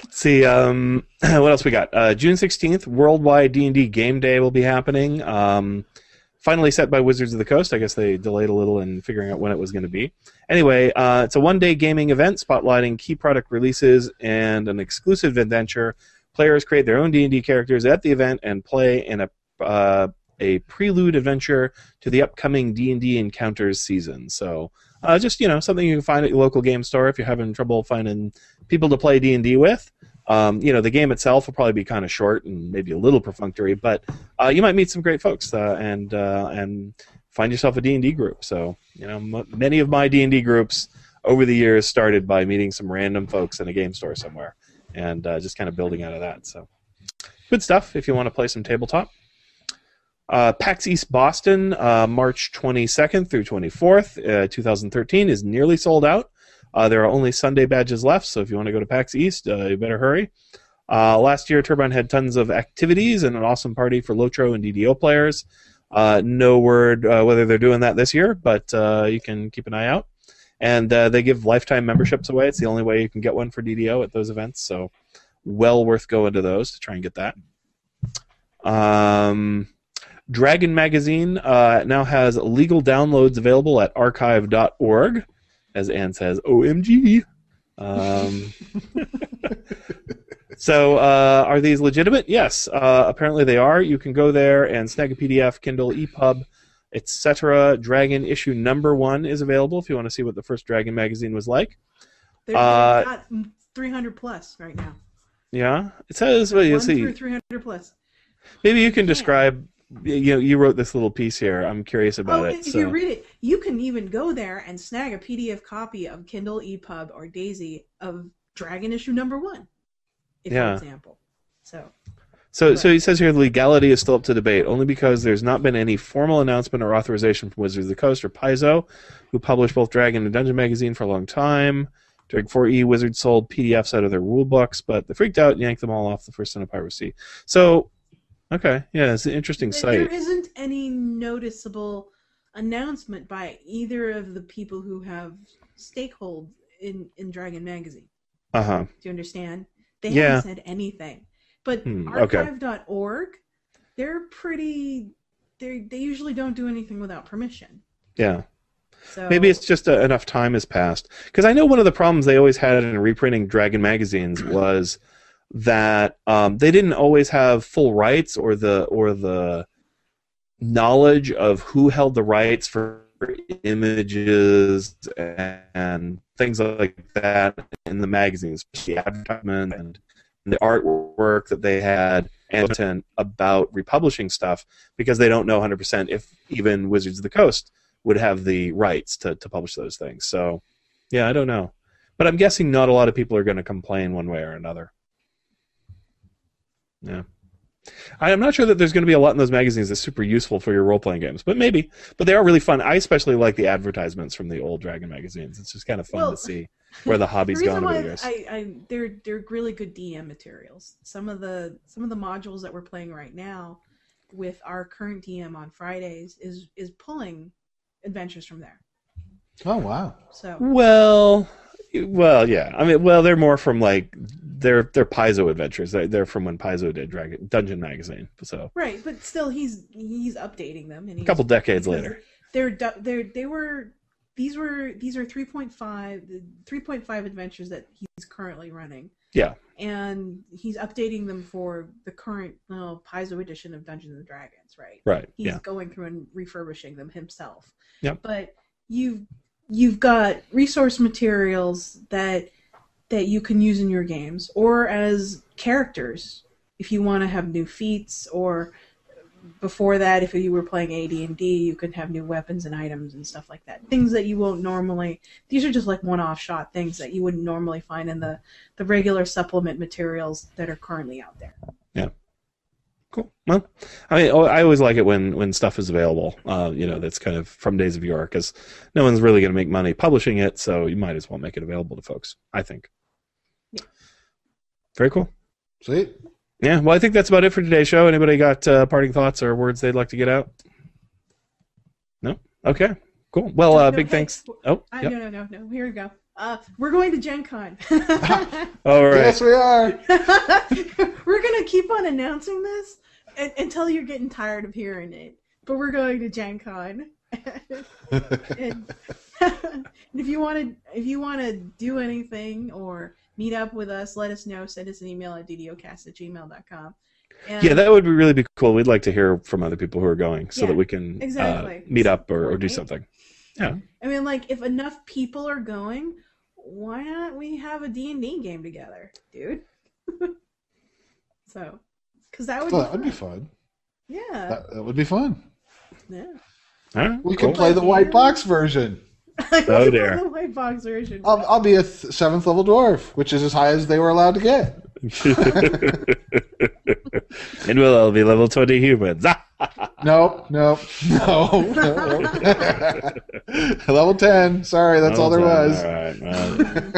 See, what else we got? June 16th, Worldwide D&D Game Day will be happening. Finally set by Wizards of the Coast. I guess they delayed a little in figuring out when it was going to be. Anyway, it's a one-day gaming event spotlighting key product releases and an exclusive adventure. Players create their own D&D characters at the event and play in a a prelude adventure to the upcoming D&D Encounters season. So just something you can find at your local game store if you're having trouble finding people to play D&D with. The game itself will probably be kind of short and maybe a little perfunctory, but you might meet some great folks and find yourself a D&D group. So many of my D&D groups over the years started by meeting some random folks in a game store somewhere and just kind of building out of that. So good stuff if you want to play some tabletop. PAX East Boston, March 22nd through 24th, 2013, is nearly sold out. There are only Sunday badges left, so if you want to go to PAX East, you better hurry. Last year, Turbine had tons of activities and an awesome party for Lotro and DDO players. No word whether they're doing that this year, but you can keep an eye out. And they give lifetime memberships away. It's the only way you can get one for DDO at those events, so well worth going to those to try and get that. Dragon Magazine now has legal downloads available at archive.org. As Anne says, OMG. So are these legitimate? Yes, apparently they are. You can go there and snag a PDF, Kindle, EPUB, etc. Dragon issue number 1 is available if you want to see what the first Dragon magazine was like. They've got 300 plus right now. Yeah, it says. Well, you'll 1 see. through 300 plus. Maybe you can describe. You wrote this little piece here. I'm curious about it. If you read it, you can even go there and snag a PDF copy of Kindle, EPUB, or Daisy of Dragon issue number 1, for example. So he says here the legality is still up to debate, only because there's not been any formal announcement or authorization from Wizards of the Coast or Paizo, who published both Dragon and Dungeon magazine for a long time. During 4E, Wizards sold PDFs out of their rule books, but they freaked out and yanked them all off the first son of piracy. So, okay, yeah, it's an interesting site. There isn't any noticeable announcement by either of the people who have stakehold in Dragon magazine. Uh-huh. Do you understand? They haven't said anything. But archive.org, they're pretty... They usually don't do anything without permission. Yeah. So, maybe it's just enough time has passed. Because I know one of the problems they always had in reprinting Dragon magazines was that they didn't always have full rights or the knowledge of who held the rights for images and things like that in the magazines, the advertisement and the artwork that they had and about republishing stuff, because they don't know 100% if even Wizards of the Coast would have the rights to publish those things. So, yeah, I don't know. But I'm guessing not a lot of people are going to complain one way or another. Yeah. I'm not sure that there's going to be a lot in those magazines that's super useful for your role-playing games, but maybe. But they are really fun. I especially like the advertisements from the old Dragon magazines. It's just kind of fun to see where the hobby's gone over the years. They're really good DM materials. Some of the modules that we're playing right now with our current DM on Fridays is pulling adventures from there. Oh wow! So well, yeah. I mean, they're more from like they're Paizo adventures. They're from when Paizo did Dungeon magazine. So right, but still, he's updating them. And a couple decades later, these are 3.5 adventures that he's currently running. Yeah, and he's updating them for the current Paizo edition of Dungeons and Dragons. Right. Right. He's going through and refurbishing them himself. Yep. But you've got resource materials that you can use in your games, or as characters if you want to have new feats, or before that, if you were playing AD&D, you could have new weapons and items and stuff like that. Things that you won't normally... These are just like one-off shot things that you wouldn't normally find in the regular supplement materials that are currently out there. Yeah. Cool. Well, I mean, I always like it when stuff is available, that's kind of from days of yore, because no one's really going to make money publishing it, so you might as well make it available to folks, I think. Yeah. Very cool. Sweet. Yeah, well, I think that's about it for today's show. Anybody got parting thoughts or words they'd like to get out? No? Okay, cool. Well, big thanks. Oh, yep. No. Here we go. We're going to Gen Con. All right. Yes, we are. We're going to keep on announcing this until you're getting tired of hearing it. But we're going to Gen Con. And if you want to do anything or meet up with us, let us know. Send us an email at DDOcast@gmail.com. And Yeah, that would really be cool. We'd like to hear from other people who are going so Yeah, that we can exactly. meet up or do Coordinate. something. Yeah. I mean, like, if enough people are going, why not we have a D&D game together, dude? So, because that would Well, be that would be fun. fun. Yeah. That would be fun. Yeah. All right, We cool. can play the white box version. Oh, dear. The white box version. I'll be a 7th level dwarf, which is as high as they were allowed to get. And we'll all be level 20 humans. No. Level 10. Sorry, that's all there was. All right.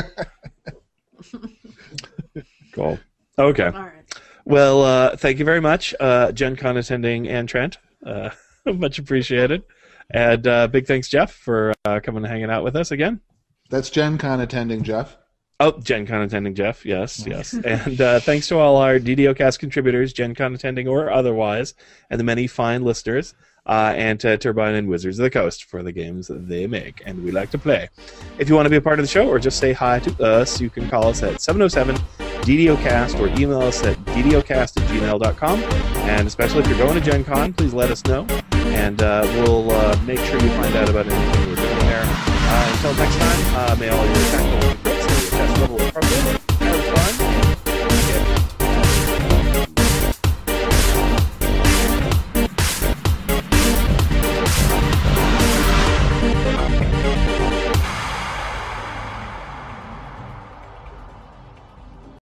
Cool. Okay. All right. Well, thank you very much, Gen Con attending and Trent. Much appreciated. And big thanks, Jeff, for coming and hanging out with us again. That's Gen Con attending, Jeff. Oh, Gen Con attending Jeff, yes. And thanks to all our DDOcast contributors, Gen Con attending or otherwise, and the many fine listeners, and to Turbine and Wizards of the Coast for the games that they make and we like to play. If you want to be a part of the show or just say hi to us, you can call us at 707-DDOcast or email us at ddocast@gmail.com. And especially if you're going to Gen Con, please let us know, and we'll make sure you find out about anything we're doing there. Until next time, may all your attack rolls and crits and your test level appropriate. Have fun.